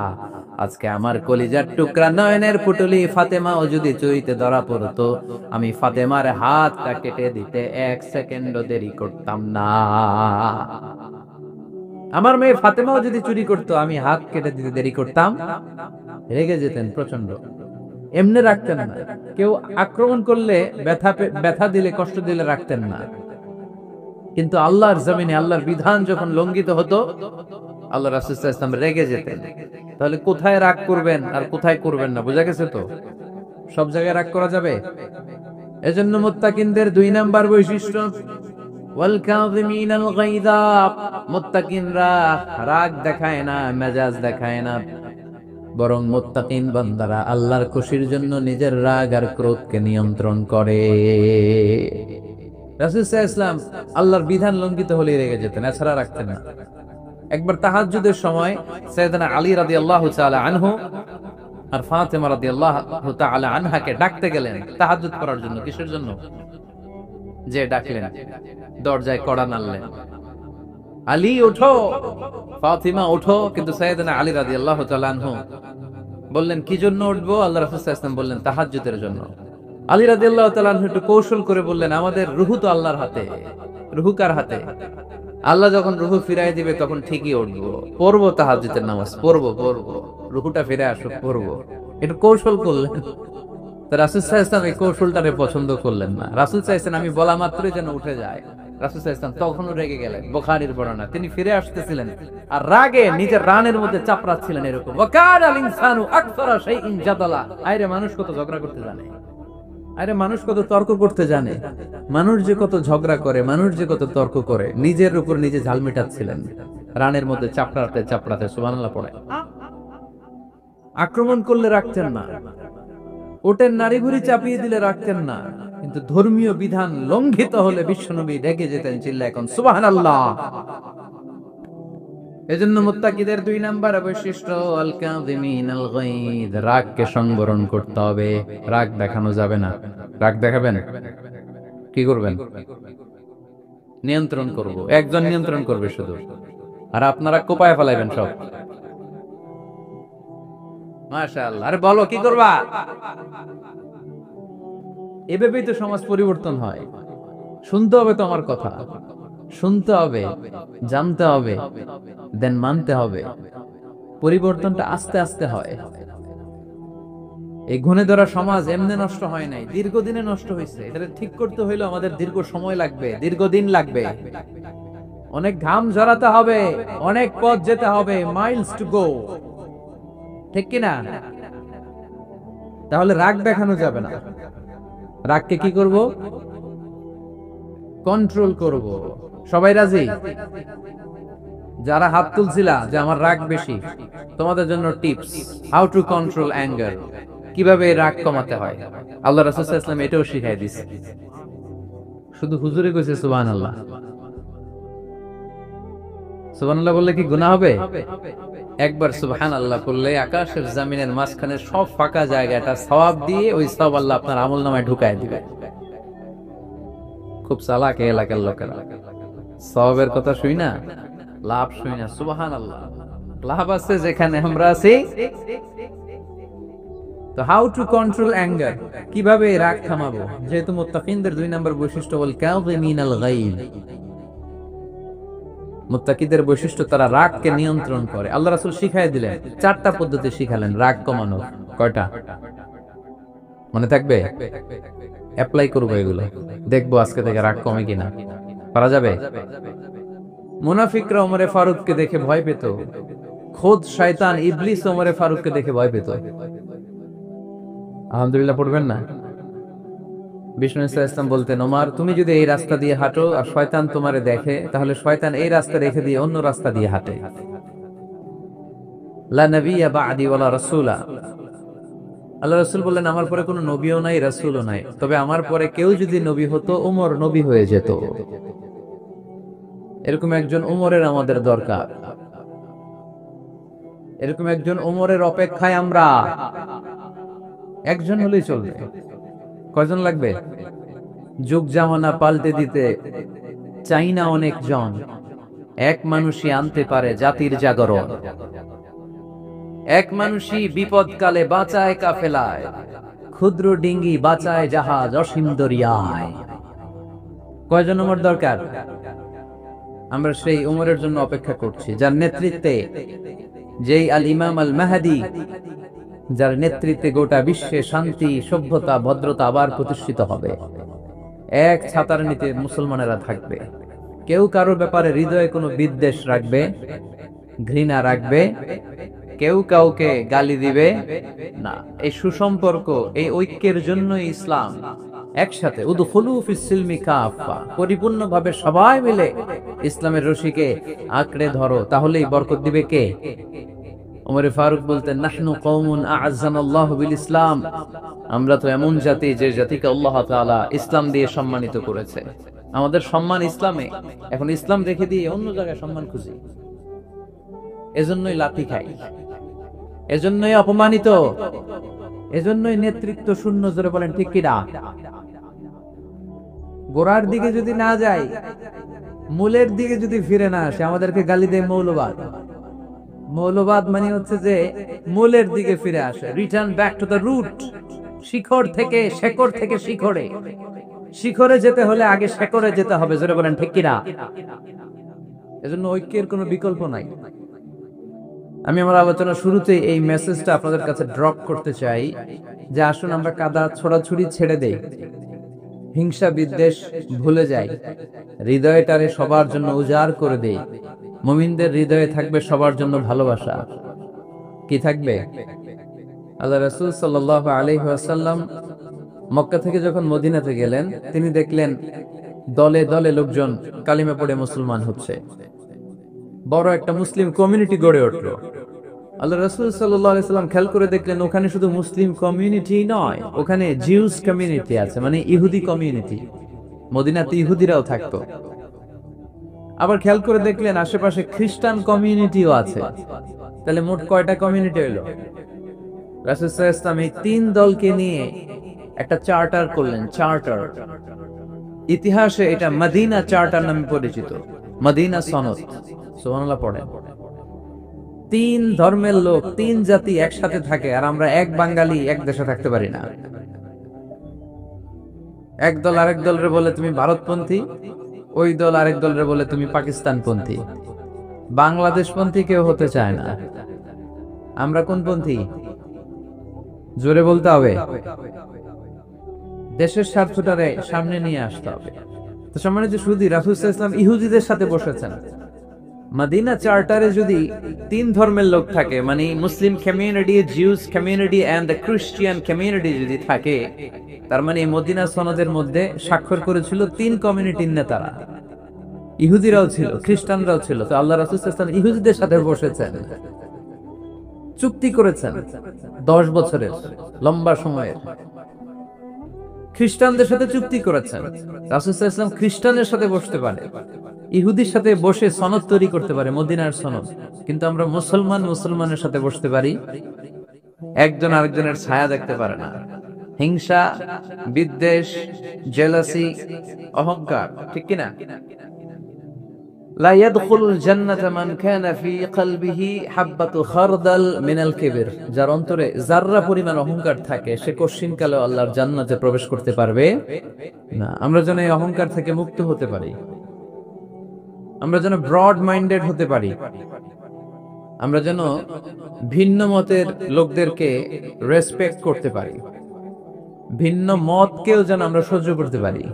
আজকে আমার কলিজার টুকরা নয়নের পুটলি ফাতেমাও যদি চুরিতে ধরা পড়তো, আমি ফাতেমার হাতটা কেটে দিতে 1 সেকেন্ডও দেরি করতাম না। আমার মেয়ে ফাতেমাও যদি চুরি করতো, আমি হাত কেটে দিতে দেরি করতাম? রেগে যেতেন প্রচন্ড, এমনি রাখতেন না। কেউ আক্রমণ করলে ব্যথা দিলে, কষ্ট দিলে রাখতেন না। কিন্তু আল্লাহর জমিনে আল্লাহর বিধান যখন লঙ্ঘিত হতো, আল্লাহ রাসূল সাল্লাল্লাহু আলাইহি ওয়াসাল্লাম রেগে যেতেন। তাহলে কোথায় রাগ করবেন আর কোথায় করবেন না বোঝা গেছে তো? সব জায়গায় রাগ করা যাবে? এজন্য মুত্তাকিনদের 2 নাম্বার বৈশিষ্ট্য, ওয়াল কাযিমিনাল গায়যা। মুত্তাকিনরা রাগ দেখায় না, মেজাজ দেখায় না, বরং মুত্তাকিন বান্দারা আল্লাহর খুশির জন্য নিজের রাগ আর ক্রোধকে নিয়ন্ত্রণ করে। রাসূল সাল্লাল্লাহু আলাইহি ওয়াসাল্লাম আল্লাহর বিধান লঙ্ঘিত হলে রেগে যেতেন, এছাড়া রাখতেন না। একবার তাহাজ্জুদের সময় সাইয়েদনা আলী রাদিয়াল্লাহু তাআলা আনহু আর ফাতেমা রাদিয়াল্লাহু তাআলা আনহাকে ডাকতে গেলেন তাহাজ্জুদ করার জন্য। কিসের জন্য? যে ডাকলেন, দরজায় কড়া নাড়লেন, আলী ওঠো, ফাতিমা ওঠো। কিন্তু সাইয়েদনা আলী রাদিয়াল্লাহু তাআলা আনহু বললেন, কি জন্য উঠবো? আল্লাহ রাসূল সাল্লাল্লাহু আলাইহি ওয়াসাল্লাম বললেন, তাহাজ্জুদের জন্য। আলী রাদিয়াল্লাহু তাআলা আনহু একটু কৌশল করে বললেন, আমাদের রুহু তো আল্লাহর হাতে। রুহু কার হাতে? আল্লাহ যখন রুহু ফিরাই দিবে তখন ঠিকই উঠবো, পড়বো তাহাজ্জুদের নামাজ, পড়বো, রুহুটা ফিরে আসুক, পড়বো। একটু কৌশল করলেন। তো রাসূল সাল্লাল্লাহু আলাইহি ওয়াসাল্লাম এই কৌশলটারে পছন্দ করলেন না। রাসূল সাল্লাল্লাহু আলাইহি ওয়াসাল্লাম আমি বলা মাত্রই যেন উঠে যায়, রাসূল সাল্লাল্লাহু আলাইহি ওয়াসাল্লাম তখনও রেগে গেলেন। বুখারীর বর্ণনা, তিনি ফিরে আসতেছিলেন আর রাগে নিজের রানের মধ্যে চাপড়াচ্ছিলেন এরকম, ওয়াকানাল ইনসানু আকসারা শাইইন জাদালা। আরে মানুষ কত ঝগড়া করতে জানে, আরে মানুষ কত তর্ক করতে জানে, মানুষ যে কত ঝগড়া করে, মানুষ যে কত তর্ক করে, নিজের উপর নিজে ঝাল মেটাচ্ছিলেন রানের মধ্যে চাপড়াতে চাপড়াতে। সুবহানাল্লাহ পড়ে। আক্রমণ করলে রাখতেন না, ওটের নাড়ি ভুড়ি চাপিয়ে দিলে রাখতেন না, কিন্তু ধর্মীয় বিধান লঙ্ঘিত হলে বিশ্বনবী রেগে যেতেন, চিল্লা এখন সুবহানাল্লাহ। এজন্য মুত্তাকিদের 2 নাম্বার বৈশিষ্ট্য, আল কাযিমিনাল গায়দ, রাগকে সংবরণ করতে হবে, রাগ দেখানো যাবে না। রাগ দেখাবেন, কি করবেন? নিয়ন্ত্রণ করব, একজন নিয়ন্ত্রণ করবে শুধু, আর আপনারা কোপায় ফেলাইবেন সব। মাশাআল্লাহ। আরে বলো কি করবা? এভাবেই তো সমাজ পরিবর্তন হয়। শুনতে হবে তো আমার কথা, শুনতে হবে, জানতে হবে, দেন মানতে হবে। পরিবর্তনটা আস্তে আস্তে হয়। এই ঘুণে ধরা সমাজ এমনি নষ্ট হয় নাই, দীর্ঘদিনে নষ্ট হয়েছে। এটা ঠিক করতে হইলে আমাদের দীর্ঘ সময় লাগবে, দীর্ঘদিন লাগবে, অনেক ঘাম ঝরাতে হবে, অনেক পথ যেতে হবে, মাইলস টু গো, ঠিক কিনা? তাহলে রাগ দেখানো যাবে না। রাগকে কি করব? কন্ট্রোল করব। সবাই রাজি? যারা হাত তুলছিলা যে আমার রাগ বেশি, তোমাদের জন্য tips, how to control anger, কিভাবে রাগ কমাতে হয়। আল্লাহ রাসূল সাল্লাল্লাহু আলাইহি ওয়াসাল্লাম এটাও শিখাই দিয়েছে। শুধু হুজুরে কইছে সুবহানাল্লাহ। সুবহানাল্লাহ বললে কি গুনাহ হবে? একবার সুবহানাল্লাহ বললে আকাশের জমিনের মাঝখানে সব ফাঁকা জায়গাটা সওয়াব দিয়ে ওই সওয়াব আল্লাহ আপনার আমলনামায় ঢুকায় দিবে। খুব চালাক এই এলাকার লোকেরা, সওয়াবের কথা শুই না, লাভ শুই না। সুবহানাল্লাহ, লাভ আছে যেখানে আমরা আছি। তো হাউ টু কন্ট্রোল অ্যাঙ্গার, কিভাবে রাগ থামাবো? যেহেতু মুত্তাকিনদের 2 নাম্বার বৈশিষ্ট্য বল কাযিমিনাল গায়দ, মুত্তাকিদের বৈশিষ্ট্য তারা রাগকে নিয়ন্ত্রণ করে। আল্লাহ রাসূল শিখাই দিলেন, 4টা পদ্ধতি শিখালেন রাগ কমানোর। কয়টা মনে থাকবে? অ্যাপ্লাই করবো এগুলো, দেখবো আজকে থেকে রাগ কমে কিনা। পারা যাবে? মুনাফিকরা ওমরে ফারুককে দেখে ভয় পেত, খোদ শয়তান ইবলিস ওমরে ফারুককে দেখে ভয় পেত। আলহামদুলিল্লাহ পড়বেন না? বিষ্ণু ইসলাম বলতেন, ওমর তুমি যদি এই রাস্তা দিয়ে হাঁটো আর শয়তান তোমারে দেখে, তাহলে শয়তান এই রাস্তা রেখে দিয়ে অন্য রাস্তা দিয়ে হাঁটে। লা নবিয়্যা বা'দি ওয়ালা রাসূলা, আল্লাহ রাসূল বললেন আমার পরে কোনো নবীও নাই, রাসূলও নাই, তবে আমার পরে কেউ যদি নবী হতো ওমর নবী হয়ে যেত। এরকম একজন ওমরের আমাদের দরকার, এরকম একজন ওমরের অপেক্ষায় আমরা। একজন হলেই চলবে, কয়জন লাগবে? যুগ জামানা পাল্টে দিতে চাই না অনেক জন, এক মানুষই আনতে পারে জাতির জাগরণ। এক মানুষই বিপদকালে বাঁচায় কাফেলায়, ক্ষুদ্র ডিঙ্গি বাঁচায় জাহাজ অসীম দরিয়ায়। কয়জন ওমর দরকার? আমরা সেই ওমরের জন্য অপেক্ষা করছি, যার নেতৃত্বে, যেই আল ইমাম আল মাহদি, যার নেতৃত্বে গোটা বিশ্বে শান্তি, সভ্যতা, ভদ্রতা আবার প্রতিষ্ঠিত হবে। এক ছাতার নিচে মুসলমানেরা থাকবে, কেউ কারোর ব্যাপারে হৃদয়ে কোনো বিদ্বেষ রাখবে, ঘৃণা রাখবে, কেউ কাউকে গালি দিবে না। এই সুসম্পর্ক, এই ঐক্যের জন্যই ইসলাম। একসাথে উদখুলু ফিস সিলমি কাফা, পরিপূর্ণভাবে সবাই মিলে ইসলামের রশিকে আঁকড়ে ধরো, তাহলেই বরকত দিবে কে? ওমর ফারুক বলতেন, নাহনু কওমুন আ'আজ্জানাল্লাহু বিল ইসলাম, আমরা তো এমন জাতি যে জাতিকে আল্লাহ তাআলা ইসলাম দিয়ে সম্মানিত করেছে। আমাদের সম্মান ইসলামে, এখন ইসলাম রেখে দিয়ে অন্য জায়গায় সম্মান খুঁজি, এজন্যই লাথি খাই, এজন্যই অপমানিত, এজন্যই নেতৃত্ব শূন্য। জোরে বলেন ঠিক কিনা? গোড়ার দিকে যদি না যাই, মূলের দিকে যদি ফিরে না আসে, আমাদেরকে গালি দেয় মৌলবাদ। মৌলবাদ মানে হচ্ছে যে মূলের দিকে ফিরে আসে, return back to the root. শিখর থেকে, শেকড় থেকে শিখরে, শিখরে যেতে হলে আগে শেকড়ে যেতে হবে। জোরে বলেন ঠিক কিনা? এজন্য ঐক্যের কোনো বিকল্প নাই। আমি আমার আলোচনা শুরুতেই এই মেসেজটা আপনাদের কাছে ড্রপ করতে চাই যে আসুন আমরা কাদা ছোড়াছুড়ি ছেড়ে দেই, হিংসা বিদ্বেষ ভুলে যাই, হৃদয়টারে সবার জন্য উজাড় করে দেই। মুমিনদের হৃদয়ে থাকবে সবার জন্য ভালোবাসা। কি থাকবে? আল্লাহ রাসূল সাল্লাল্লাহু আলাইহি ওয়াসাল্লাম মক্কা থেকে যখন মদিনাতে গেলেন, তিনি দেখলেন দলে দলে লোকজন কালিমা পড়ে মুসলমান হচ্ছে, বড় একটা মুসলিম কমিউনিটি গড়ে উঠলো। আল্লাহ রাসূল সাল্লাল্লাহু আলাইহি ওয়াসাল্লাম খেয়াল করে দেখলেন ওখানে শুধু মুসলিম কমিউনিটি নয়, ওখানে জিউস কমিউনিটি আছে, মানে ইহুদি কমিউনিটি। মদিনাতে ইহুদিরাও থাকতো। আবার খেয়াল করে দেখলেন আশেপাশে খ্রিস্টান কমিউনিটিও আছে। তাহলে মোট কয়টা কমিউনিটি হলো? রাসূল সাল্লাল্লাহু আলাইহি ওয়াসাল্লাম এই তিন দলকে নিয়ে একটা চার্টার করলেন। চার্টার, ইতিহাসে এটা মদিনা চার্টার নামে পরিচিত, মদিনা সনদ। সুবহানাল্লাহ পড়েন। তিন ধর্মের লোক, তিন জাতি একসাথে থাকে, আর আমরা এক বাঙালি এক দেশে থাকতে পারি না। এক দল আরেক দলরে বলে তুমি ভারতপন্থী, ওই দল আরেক দলরে বলে তুমি পাকিস্তানপন্থী। বাংলাদেশপন্থী কেউ হতে চায় না। আমরা কোন পন্থী? জোরে বলতে হবে। দেশের স্বার্থটারে সামনে নিয়ে আসতে হবে। তো সম্মানিত সুধী, রাসূল সাল্লাল্লাহু আলাইহি ওয়াসাল্লাম ইহুদিদের সাথে বসেছেন। মদিনা চার্টারে যদি তিন ধর্মের লোক থাকে, মানে Muslim community, Jews community and the Christian community যদি থাকে, তার মানে মদিনা সনদের মধ্যে স্বাক্ষর করেছিল তিন কমিউনিটির নেতারা। ইহুদিরাও ছিল, খ্রিস্টানরাও ছিল। তো আল্লাহ রাসূল সাল্লাল্লাহু আলাইহি ওয়াসাল্লাম ইহুদিদের সাথে বসেছেন, চুক্তি করেছেন 10 বছরের লম্বা সময়ের। খ্রিস্টানদের সাথে চুক্তি করেছেন। রাসূল সাল্লাল্লাহু আলাইহি ওয়াসাল্লাম খ্রিস্টানের সাথে বসতে পারে, ইহুদির সাথে বসে সনদ তৈরি করতে পারে, মদিনার সনদ। কিন্তু আমরা মুসলমানের সাথে বসতে পারি, একজন আরেকজনের ছায়া দেখতে পারে না। হিংসা, বিদ্বেষ, জেলাসি, অহংকার, ঠিক কিনা? লা ইয়াদখুলুল জান্নাতা মান কানা ফি কলবিহি হাববাতু খারদাল মিনাল কিবর, যার অন্তরে যাররা পরিমাণ অহংকার থাকে সে কোশ্চিনকালে আল্লাহর জান্নাতে প্রবেশ করতে পারবে না। আমরা যেন এই অহংকার থেকে মুক্ত হতে পারি, আমরা যেন ব্রড মাইন্ডেড হতে পারি, আমরা যেন ভিন্ন মতের লোকদেরকে রেসপেক্ট করতে পারি, ভিন্ন মতকেও যেন আমরা সহ্য করতে পারি।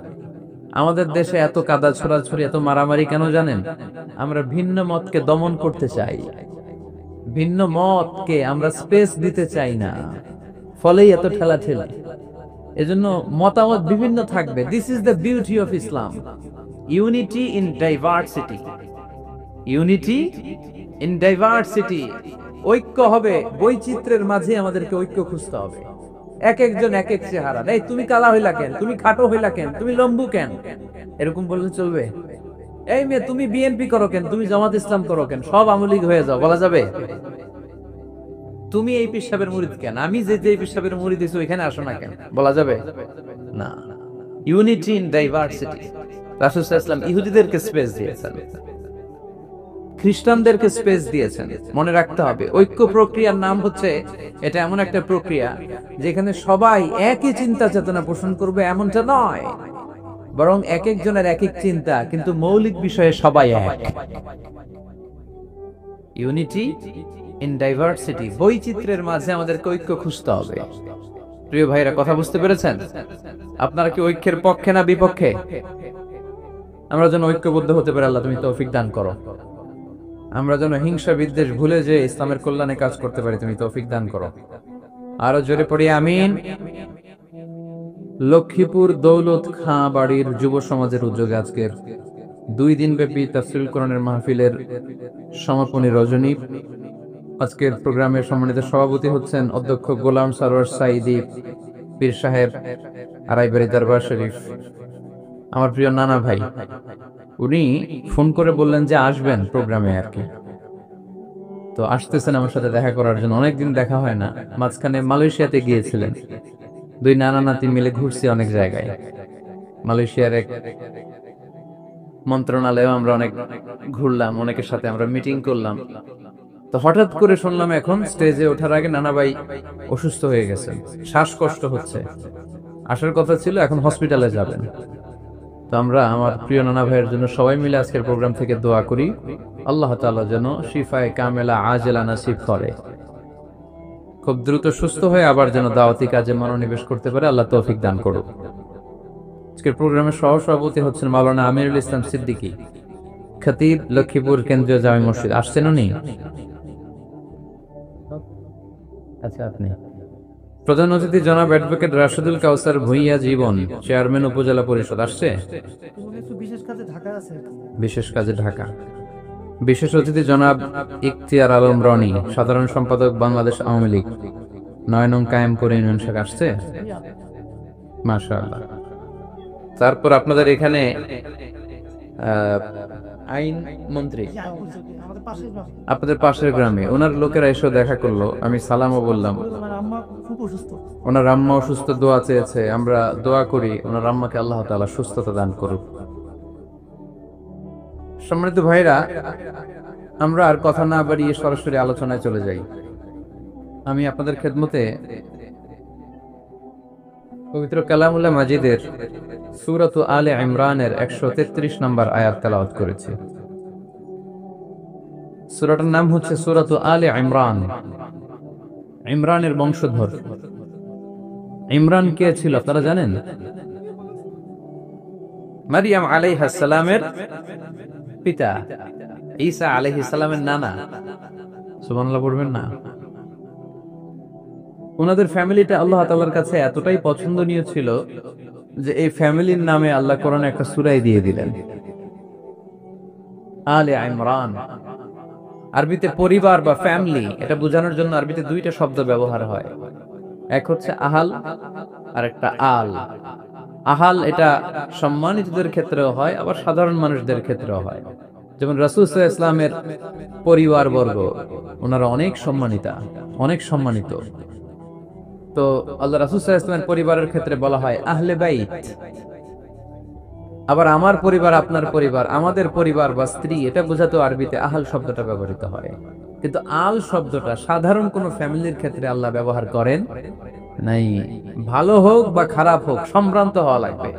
আমাদের দেশে এত কাদা ছোড়াছড়ি, এত মারামারি কেন জানেন? আমরা ভিন্ন মতকে দমন করতে চাই, ভিন্ন মতকে আমরা স্পেস দিতে চাই না, ফলেই এত ঠেলাঠেলি। এজন্য মতামত বিভিন্ন থাকবে। This is the beauty of Islam, unity in diversity. Unity in diversity, ঐক্য হবে বৈচিত্র্যের মাঝে। আমাদেরকে ঐক্য খুঁজতে হবে। এক একজন এক এক চেহারা। এই তুমি কালা হইলা কেন, তুমি খাটো হইলা কেন, তুমি লম্বু কেন, এরকম বললে চলবে? এই মেয়ে তুমি বিএনপি করো কেন, তুমি জামাত ইসলাম করো কেন, সব আওয়ামী লীগ হয়ে যাও, বলা যাবে? তুমি এই পেশাবের মুরিদ কেন, আমি যে যে পেশাবের মুরিদ দিছি ওইখানে আসো না কেন, বলা যাবে? না। Unity in diversity. রাসূল সাল্লাল্লাহু আলাইহি ওয়াসাল্লাম ইহুদিদেরকে স্পেস দিয়েছেন, খ্রিস্টানদেরকে স্পেস দিয়েছেন। মনে রাখতে হবে, ঐক্য প্রক্রিয়ার নাম হচ্ছে, এটা এমন একটা প্রক্রিয়া যেখানে সবাই একই চিন্তা চেতনা পোষণ করবে এমনটা নয়, বরং এক একজনের এক এক চিন্তা, কিন্তু মৌলিক বিষয়ে সবাই এক। ইউনিটি ইন ডাইভার্সিটি, বৈচিত্র্যের মাঝে আমাদেরকে ঐক্য খুঁজতে হবে। প্রিয় ভাইরা, কথা বুঝতে পেরেছেন? আপনারা কি ঐক্যের পক্ষে না বিপক্ষে? আমরা যেন ঐক্যবদ্ধ হতে পারি, আল্লাহ তুমি তৌফিক দান করো। আমরা যেন হিংসা বিদ্বেষ ভুলে যে ইসলামের কল্যাণে কাজ করতে পারি, তুমি তৌফিক দান করো। আরো জোরে পড়ি আমিন। লক্ষ্মীপুর দৌলত খাঁ বাড়ির যুব সমাজের উদ্যোগে আজকের 2 দিন ব্যাপী তাফসীরুল কোরআনের মাহফিলের সমাপনী রজনী। আজকের প্রোগ্রামের সম্মানিত সভাপতি হচ্ছেন অধ্যক্ষ গোলাম সরোয়ার সাইদি পীর সাহেব, আড়াইবাড়ি দরবার শরীফ, আমার প্রিয় নানা ভাই। উনি ফোন করে বললেন যে আসবেন প্রোগ্রামে আর কি, তো আসতেছেন আমার সাথে দেখা করার জন্য। অনেকদিন দেখা হয় না। মাঝখানে মালয়েশিয়াতে গিয়েছিলেন, 2 নানা নাতি মিলে ঘুরছি অনেক জায়গায়। মালয়েশিয়ার এক মন্ত্রণালয়ে আমরা অনেক ঘুরলাম, অনেকের সাথে আমরা মিটিং করলাম। তো হঠাৎ করে শুনলাম এখন স্টেজে ওঠার আগে নানা ভাই অসুস্থ হয়ে গেছেন, শ্বাসকষ্ট হচ্ছে, আসার কথা ছিল, এখন হসপিটালে যাবেন। তো আমরা আমার প্রিয় নানা ভাইয়ের জন্য সবাই মিলে আজকের প্রোগ্রাম থেকে দোয়া করি, আল্লাহ তাআলা যেন শিফায়ে কামেলা আজেলা নসিব করে, খুব দ্রুত সুস্থ হয়ে আবার যেন দাওয়াতি কাজে মনোনিবেশ করতে পারে, আল্লাহ তৌফিক দান করুক। আজকের প্রোগ্রামের সহসভাপতি হচ্ছেন মাওলানা আমিরুল ইসলাম সিদ্দিকী, খতিব, লক্ষ্মীপুর কেন্দ্রীয় জামে মসজিদ। আসছেন উনি? আচ্ছা, আপনি। প্রধান অতিথি জনাব অ্যাডভোকেট রাশেদুল কাউসার ভুঁইয়া জীবন, চেয়ারম্যান উপজেলা পরিষদ। আসছে? বিশেষ কাজে ঢাকা। বিশেষ অতিথি জনাব ইখতিয়ার আলম রনি, সাধারণ সম্পাদক বাংলাদেশ আওয়ামী লীগ, 9 নং কায়েমপুর ইউনিয়ন শাখা। আসছে? মাশাআল্লাহ। তারপর আপনাদের এখানে আইন মন্ত্রী আপনাদের পাশের গ্রামে, ওনার লোকেরা এসে দেখা করলো, আমি সালামও বললাম। ওনার আম্মা অসুস্থ, দোয়া চেয়েছে, আমরা দোয়া করি ওনার আম্মাকে আল্লাহ তাআলা সুস্থতা দান করুক। সম্মানিত ভাইরা, আমরা আর কথা না বাড়িয়ে সরাসরি আলোচনায় চলে যাই। আমি আপনাদের খেদমতে পবিত্র কালামুল্লাহ মাজিদের সূরাত আলে ইমরানের 133 নম্বর আয়াত তেলাওয়াত করেছি। সূরাটার নাম হচ্ছে সূরাত আলে ইমরান, ইমরানের বংশধর। ইমরান কে ছিল আপনারা জানেন? মারিয়াম আলাইহিস সালামের পিতা, ঈসা আলাইহিস সালামের নানা। সুবহানাল্লাহ পড়বেন না? ওনাদের ফ্যামিলিটা আল্লাহ তাআলার কাছে এতটাই পছন্দনীয় ছিল যে এই ফ্যামিলির নামে আল্লাহ কোরআনে একটা সূরাই দিয়ে দিলেন, আলে ইমরান। আরবিতে পরিবার বা ফ্যামিলি, এটা বোঝানোর জন্য আরবিতে 2টা শব্দ ব্যবহার হয়, এক হচ্ছে আহাল আর একটা আল। আহাল এটা সম্মানিতদের ক্ষেত্রেও হয়, আবার সাধারণ মানুষদের ক্ষেত্রেও হয়। যেমন রাসূল সাল্লাল্লাহু আলাইহি ওয়াসাল্লামের পরিবার বর্গ, ওনারা অনেক সম্মানিতা, অনেক সম্মানিত। তো আল্লাহ রাসূল সাল্লাল্লাহু আলাইহি ওয়াসাল্লামের পরিবারের ক্ষেত্রে বলা হয় আহলে বাইত। আবার আমার পরিবার, আপনার পরিবার, আমাদের পরিবার বা স্ত্রী, এটা বোঝাতেও আরবিতে আহাল শব্দটা ব্যবহৃত হয়। কিন্তু আল শব্দটা সাধারণ কোন ফ্যামিলির ক্ষেত্রে আল্লাহ ব্যবহার করেন নাই। ভালো হোক বা খারাপ হোক, সম্ভ্রান্ত হওয়া লাগবে,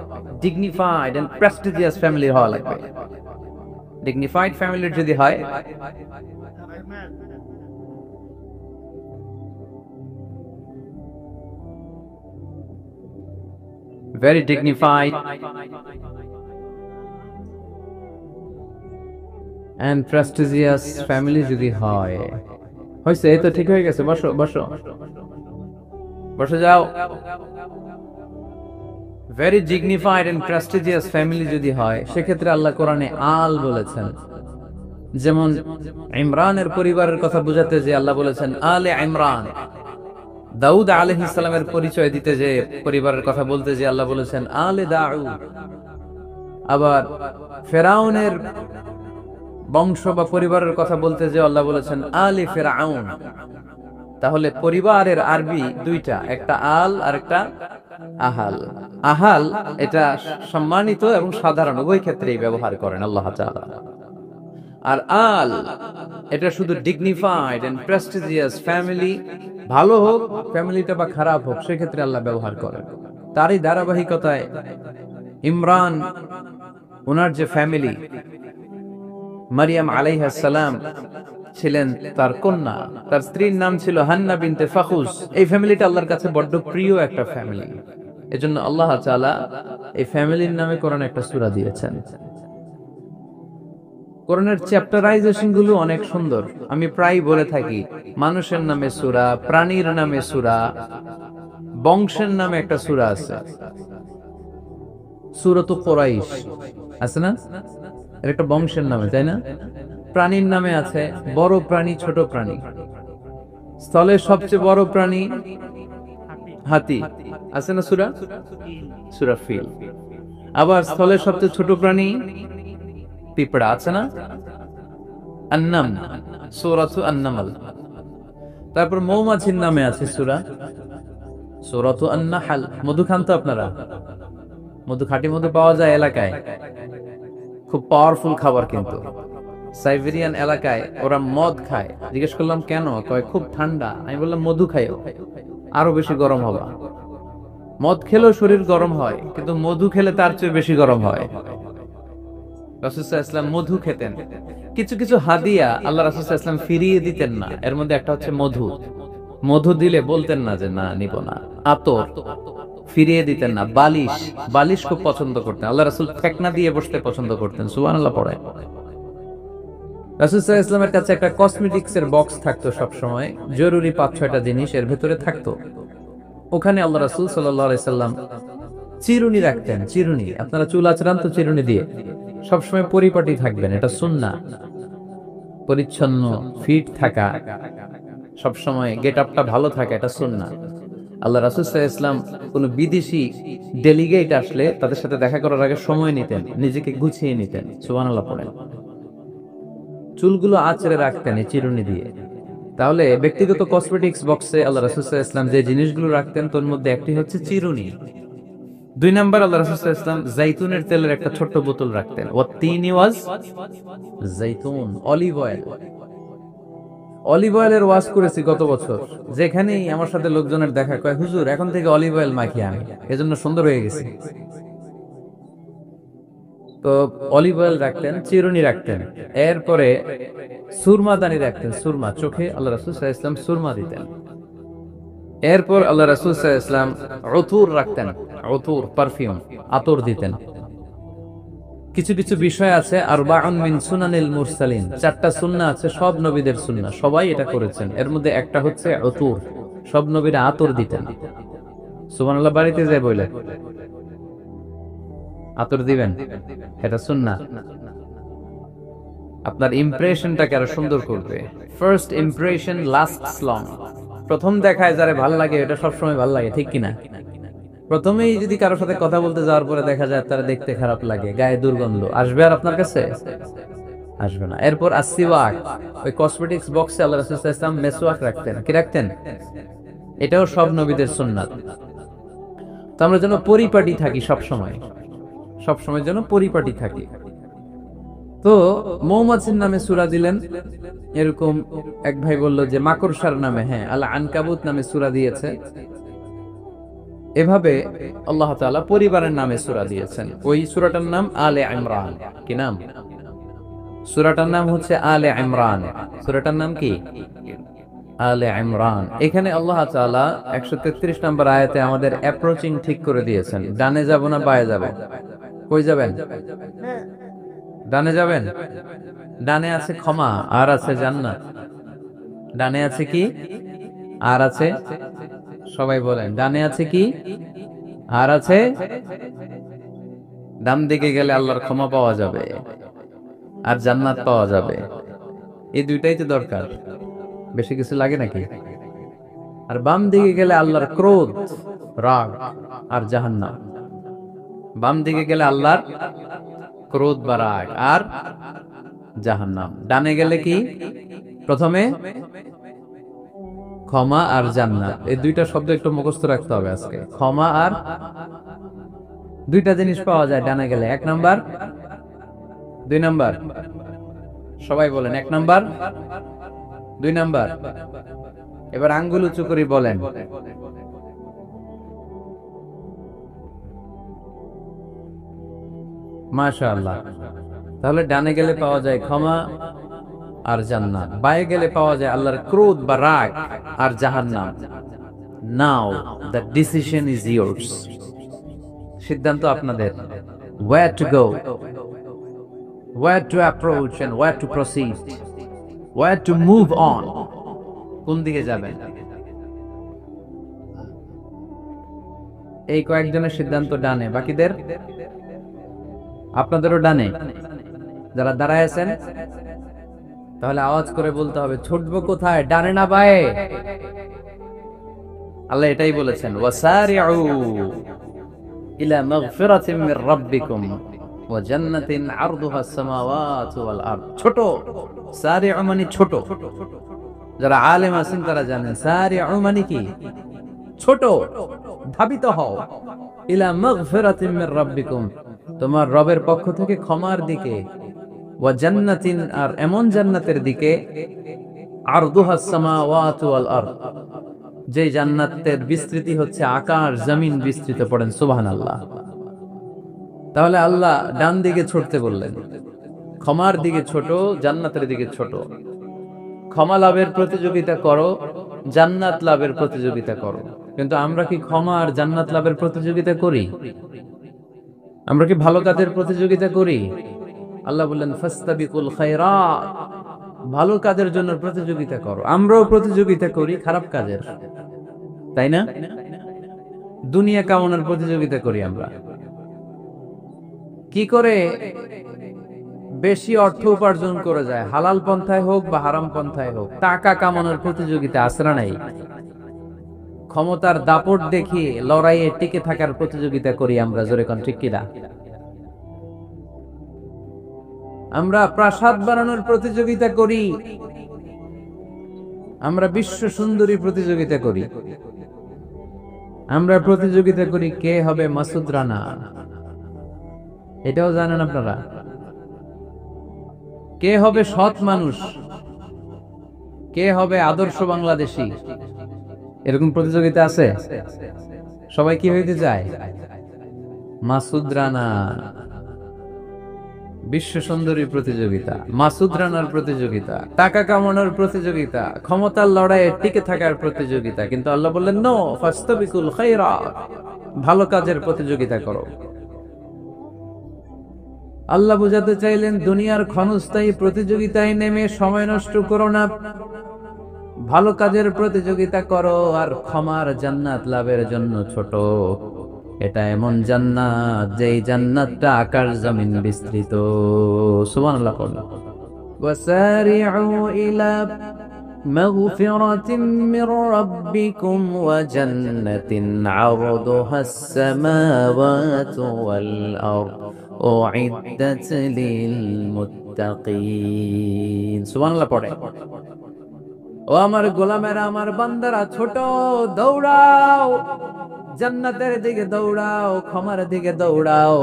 ডিগনিফাইড এন্ড প্রেস্টিজিয়াস ফ্যামিলি হওয়া লাগবে। ডিগনিফাইড ফ্যামিলির যদি হয়, very dignified and prestigious family যদি হয়, হয়েছে, এই তো ঠিক হয়ে গেছে, বসো বসো বসে যাও। Very dignified and prestigious family যদি হয়, সেক্ষেত্রে আল্লাহ কোরআনে আল বলেছেন। যেমন ইমরানের পরিবারের কথা বোঝাতে যে আল্লাহ বলেছেন আলে ইমরান। দাউদ আলাইহিস সালামের পরিচয় দিতে যে পরিবারের কথা বলতে যে আল্লাহ বলেছেন আলে দাউদ। আবার ফেরাউনের বংশ বা পরিবারের কথা বলতে যে আল্লাহ বলেছেন আলে ফেরাউন। তাহলে পরিবারের আরবি দুইটা, একটা আল আর একটা আহাল। আহাল এটা সম্মানিত এবং সাধারণ উভয় ক্ষেত্রেই ব্যবহার করেন আল্লাহ তাআলা। আর আল এটা শুধু ডিগনিফাইড এন্ড প্রেস্টিজিয়াস ফ্যামিলি, ভালো হোক ফ্যামিলিটা বা খারাপ হোক সেক্ষেত্রে আল্লাহ ব্যবহার করেন। তারই ধারাবাহিকতায় ইমরান ওনার যে ফ্যামিলি, মারিয়াম আলাইহিস সালাম ছিলেন তার কন্যা, তার স্ত্রীর নাম ছিল হান্না বিনতে ফাখুস। এই ফ্যামিলিটা আল্লাহর কাছে বড্ড প্রিয় একটা ফ্যামিলি, এজন্য আল্লাহ তাআলা এই ফ্যামিলির নামে কোরআনে একটা সূরা দিয়েছেন। কোরআনের চ্যাপ্টারাইজেশন গুলো অনেক সুন্দর। আমি প্রায় বলে থাকি মানুষের নামে সূরা, প্রাণীর নামে সূরা, বংশের নামে একটা সূরা আছে, সূরাতু কুরাইশ আছে না? এর একটা বংশের নামে, তাই না? প্রাণীর নামে আছে বড় প্রাণী, ছোট প্রাণী। স্থলের সবচেয়ে বড় প্রাণী হাতি, আছে না সূরা? সূরা ফিল। আবার স্থলের সবচেয়ে ছোট প্রাণী পিঁপড়া, আছে না? আন-নাম, সূরাতু আন-নামল। তারপর মৌমাছির নামে আছে সূরা, সূরাতু আন-নাহল। মধু খান তো আপনারা? মধু, খাঁটি মধু পাওয়া যায় এলাকায়, খুব পাওয়ারফুল খাবার। কিন্তু সাইবেরিয়ান এলাকায় ওরা মদ খায়। জিজ্ঞেস করলাম কেন? কয় খুব ঠান্ডা। আমি বললাম মধু খাইও, আরো বেশি গরম হবা। মদ খেলেও শরীর গরম হয়, কিন্তু মধু খেলে তার চেয়ে বেশি গরম হয়। রাসূল সাল্লাল্লাহু আলাইহি ওয়াসাল্লাম মধু খেতেন। কিছু কিছু হাদিয়া আল্লাহ রাসূল সাল্লাল্লাহু আলাইহি ওয়াসাল্লাম ফিরিয়ে দিতেন না। এর মধ্যে একটা হচ্ছে মধু। মধু দিলে বলতেন না যে না নিব না। আতর ফিরিয়ে দিতেন না। বালিশ, বালিশ খুব পছন্দ করতেন আল্লাহ রাসূল। ঠেকনা দিয়ে বসতে পছন্দ করতেন। সুবহানাল্লাহ পড়ে। রাসূল সাল্লাল্লাহু আলাইহি ওয়াসাল্লামের কাছে একটা কসমেটিক্স এর বক্স থাকতো সব সময়, জরুরি 5-6টা জিনিস এর ভেতরে থাকতো। ওখানে আল্লাহ রাসূল সাল্লাল্লাহু আলাইহি ওয়াসাল্লাম চিরুনি রাখতেন। চিরুনি, আপনারা চুল আঁচড়ান তো চিরুনি দিয়ে, সবসময় পরিপাটি থাকবেন, এটা সুন্নাহ। পরিচ্ছন্ন ফিট থাকা, সবসময় গেট আপটা ভালো থাকা, এটা সুন্নাহ। আল্লাহ রাসূল সাল্লাল্লাহু আলাইহি ওয়াসাল্লাম কোন বিদেশি ডেলিগেট আসলে তাদের সাথে দেখা করার আগে সময় নিতেন, নিজেকে গুছিয়ে নিতেন। সুবহানাল্লাহ পড়েন। চুলগুলো আঁচড়ে রাখতেন এই চিরুনি দিয়ে। তাহলে ব্যক্তিগত কসমেটিক্স বক্সে আল্লাহ রাসূল সাল্লাল্লাহু আলাইহি ওয়াসাল্লাম যে জিনিসগুলো রাখতেন তার মধ্যে একটি হচ্ছে চিরুনি। 2 নাম্বার আল্লাহ রাসূল সাল্লাল্লাহু আলাইহি ওয়াসাল্লাম জাইতুনের তেলের একটা ছোট্ট বোতল রাখতেন। ওয়াত-তিনি ওয়াজ জাইতুন, অলিভ অয়েল। অলিভ অয়েলের ওয়াজ করেছি গত বছর। যেখানেই আমার সাথে লোকজনের দেখা, কয় হুজুর এখন থেকে অলিভ অয়েল মাখি আমি, এজন্য সুন্দর হয়ে গেছি। তো অলিভ অয়েল রাখতেন, চিরুনি রাখতেন। এরপরে সুরমা দানি রাখতেন, সুরমা চোখে আল্লাহ রাসূল সাল্লাল্লাহু আলাইহি ওয়াসাল্লাম সুরমা দিতেন। এরপর আল্লাহ রাসূল সাল্লাল্লাহু আলাইহি ওয়াসাল্লাম উতুর রাখতেন, উতুর পারফিউম, আতর দিতেন। কিছু কিছু বিষয় আছে আরবাউন মিন সুনানিল মুরসালিন, 4টা সুন্নাহ আছে সব নবীদের সুন্নাহ, সবাই এটা করেছেন। এর মধ্যে একটা হচ্ছে উতুর, সব নবীরা আতর দিতেন। সুবহানাল্লাহ। বাড়িতে যায় বলে আতর দিবেন, এটা সুন্নাহ। আপনার ইমপ্রেশনটাকে আরো সুন্দর করবে। First impression lasts long. প্রথম দেখায় যারে ভালো লাগে এটা সবসময় ভালো লাগে, ঠিক কিনা? প্রথমেই যদি কারোর সাথে কথা বলতে যাওয়ার পরে দেখা যায় তারা দেখতে খারাপ লাগে, গায়ে দুর্গন্ধ, আসবে আর আপনার কাছে? আসবে না। এরপর আসিওয়াক, ওই কসমেটিক্স বক্সে আল্লাহ রাসূল সাল্লাল্লাহু আলাইহি ওয়াসাল্লাম মেসওয়াক রাখতেন। কি রাখতেন? এটাও সব নবীদের সুন্নাত। তো আমরা যেন পরিপাটি থাকি সব সময়, সব সময় যেন পরিপাটি থাকি। তো মৌমাছির নামে সূরা দিলেন। এরকম এক ভাই বলল যে মাকড়সার নামে, হ্যাঁ, আল আনকাবুত নামে সূরা দিয়েছে। এভাবে আল্লাহ তাআলা পরিবারের নামে সূরা দিয়েছেন। ওই সূরাটার নাম আলে ইমরান। কি নাম? সূরাটার নাম হচ্ছে আলে ইমরান। সূরাটার নাম কি? আলে ইমরান। এখানে আল্লাহ তাআলা 133 নম্বর আয়াতে আমাদের অ্যাপ্রোচিং ঠিক করে দিয়েছেন। ডানে যাব না বায়ে যাব? কই যাবেন? ডানে যাবেন। ডানে আছে ক্ষমা আর আছে জান্নাত। ডানে আছে কি আর আছে, সবাই বলেন ডানে আছে কি আর আছে। ডান দিকে গেলে আল্লাহর ক্ষমা পাওয়া যাবে আর জান্নাত পাওয়া যাবে, এই দুইটাই তো দরকার, বেশি কিছু লাগে নাকি? আর বাম দিকে গেলে আল্লাহর ক্রোধ, রাগ আর জাহান্নাম। বাম দিকে গেলে আল্লাহর ক্রোধ বা রাগ আর জাহান্নাম। ডানে গেলে কি? প্রথমে ক্ষমা আর জান্নাত, এই দুইটা শব্দ একটু মুখস্থ রাখতে হবে আজকে। ক্ষমা আর, দুইটা জিনিস পাওয়া যায় ডানে গেলে। এক নাম্বার, দুই নাম্বার, সবাই বলেন এক নাম্বার, দুই নাম্বার। এবার আঙ্গুল উঁচু করে বলেন। মাশাআল্লাহ। তাহলে ডানে গেলে পাওয়া যায় ক্ষমা আর জান্নাত, বায়ে গেলে পাওয়া যায় আল্লাহর ক্রোধ বা রাগ আর জাহান্নাম। নাও দ্য ডিসিশন ইজ ইয়োর্স, সিদ্ধান্ত আপনাদের। where to go, where to approach and where to proceed, where to move on, কোন দিকে যাবেন। এই কয়েকজনের সিদ্ধান্ত ডানে, বাকিদের আপনাদেরও ডানে। যারা দাঁড়ায় আছেন তাহলে আওয়াজ করে বলতে হবে ছুটবো কোথায়, ডানে না বায়ে? আল্লাহ এটাই বলেছেন, ওয়াসারিউ ইলা মাগফিরাতিন মির রাব্বিকুম ওয়া জান্নাতিন আরদুহা আস-সামাওয়াতু ওয়াল আরদ। ছোট, সারিউ মানে ছোট। যারা আলেম আছেন তারা জানেন সারিউ মানে কি? ছোট, ধাবিত হও। ইলা মাগফিরাতিন মির রাব্বিকুম, তোমার রবের পক্ষ থেকে ক্ষমার দিকে। ওয়া জান্নাতিন, আর এমন জান্নাতের দিকে। আরদুহা আস-সামাওয়াতু ওয়াল আরদ, যে জান্নাতের বিস্তৃতি হচ্ছে আকাশ জমিন বিস্তৃত। পড়েন সুবহানাল্লাহ। তাহলে আল্লাহ ডান দিকে ছুটতে বললেন, ক্ষমার দিকে ছোট, জান্নাতের দিকে ছোট। ক্ষমা লাভের প্রতিযোগিতা করো, জান্নাত লাভের প্রতিযোগিতা করো। কিন্তু আমরা কি ক্ষমা আর জান্নাত লাভের প্রতিযোগিতা করি? আমরা কি ভালো কাজের প্রতিযোগিতা করি? আল্লাহ বললেন ফাস্তাবিকুল খায়রাত, ভালো কাজের জন্য প্রতিযোগিতা করো। আমরাও প্রতিযোগিতা করি খারাপ কাজের, তাই না? দুনিয়া কামানোর প্রতিযোগিতা করি আমরা। কি করে বেশি অর্থ উপার্জন করা যায়, হালাল পন্থায় হোক বা হারাম পন্থায় হোক, টাকা কামানোর প্রতিযোগিতা আসরা নাই। ক্ষমতার দাপট দেখিয়ে লড়াইয়ে টিকে থাকার প্রতিযোগিতা করি আমরা, জোরে কোন ঠিক কিনা? আমরা প্রাসাদ বানানোর প্রতিযোগিতা করি, আমরা বিশ্ব সুন্দরী প্রতিযোগিতা করি, আমরা প্রতিযোগিতা করি কে হবে মাসুদ রানা। এটাও জানেন আপনারা? কে হবে সৎ মানুষ, কে হবে আদর্শ বাংলাদেশী, এরকম প্রতিযোগিতা আছে। সবাই কি হইতে চায়? মাসুদ রানা। বিশ্ব সুন্দরী প্রতিযোগিতা, মাসুদ রানার প্রতিযোগিতা, টাকা কামানোর প্রতিযোগিতা, ক্ষমতার লড়াইয়ে টিকে থাকার প্রতিযোগিতা। কিন্তু আল্লাহ বললেন নো, ফাস্তাবিকুল খায়রাত, ভালো কাজের প্রতিযোগিতা করো। আল্লাহ বুঝাতে চাইলেন দুনিয়ার ক্ষণস্থায়ী প্রতিযোগিতায় নেমে সময় নষ্ট করো না, ভালো কাজের প্রতিযোগিতা করো। আর ক্ষমার জান্নাত লাভের জন্য ছোট। এটা এমন জান্নাত যেই জান্নাতটা আকাশ জমিন বিস্তৃত। সুবহানাল্লাহ। ওয়াসারিউ ইলা মাগফিরাতিন মির রাব্বিকুম ওয়া জান্নাতিন আরদুহাস সামাওয়াতু ওয়াল আরদ উইদ্দাত লিল মুত্তাকিন। সুবহানাল্লাহ পড়ে। ও আমার গোলামেরা, আমার বান্দারা, ছোট, দৌড়াও, জান্নাতের দিকে দৌড়াও, ক্ষমার দিকে দৌড়াও।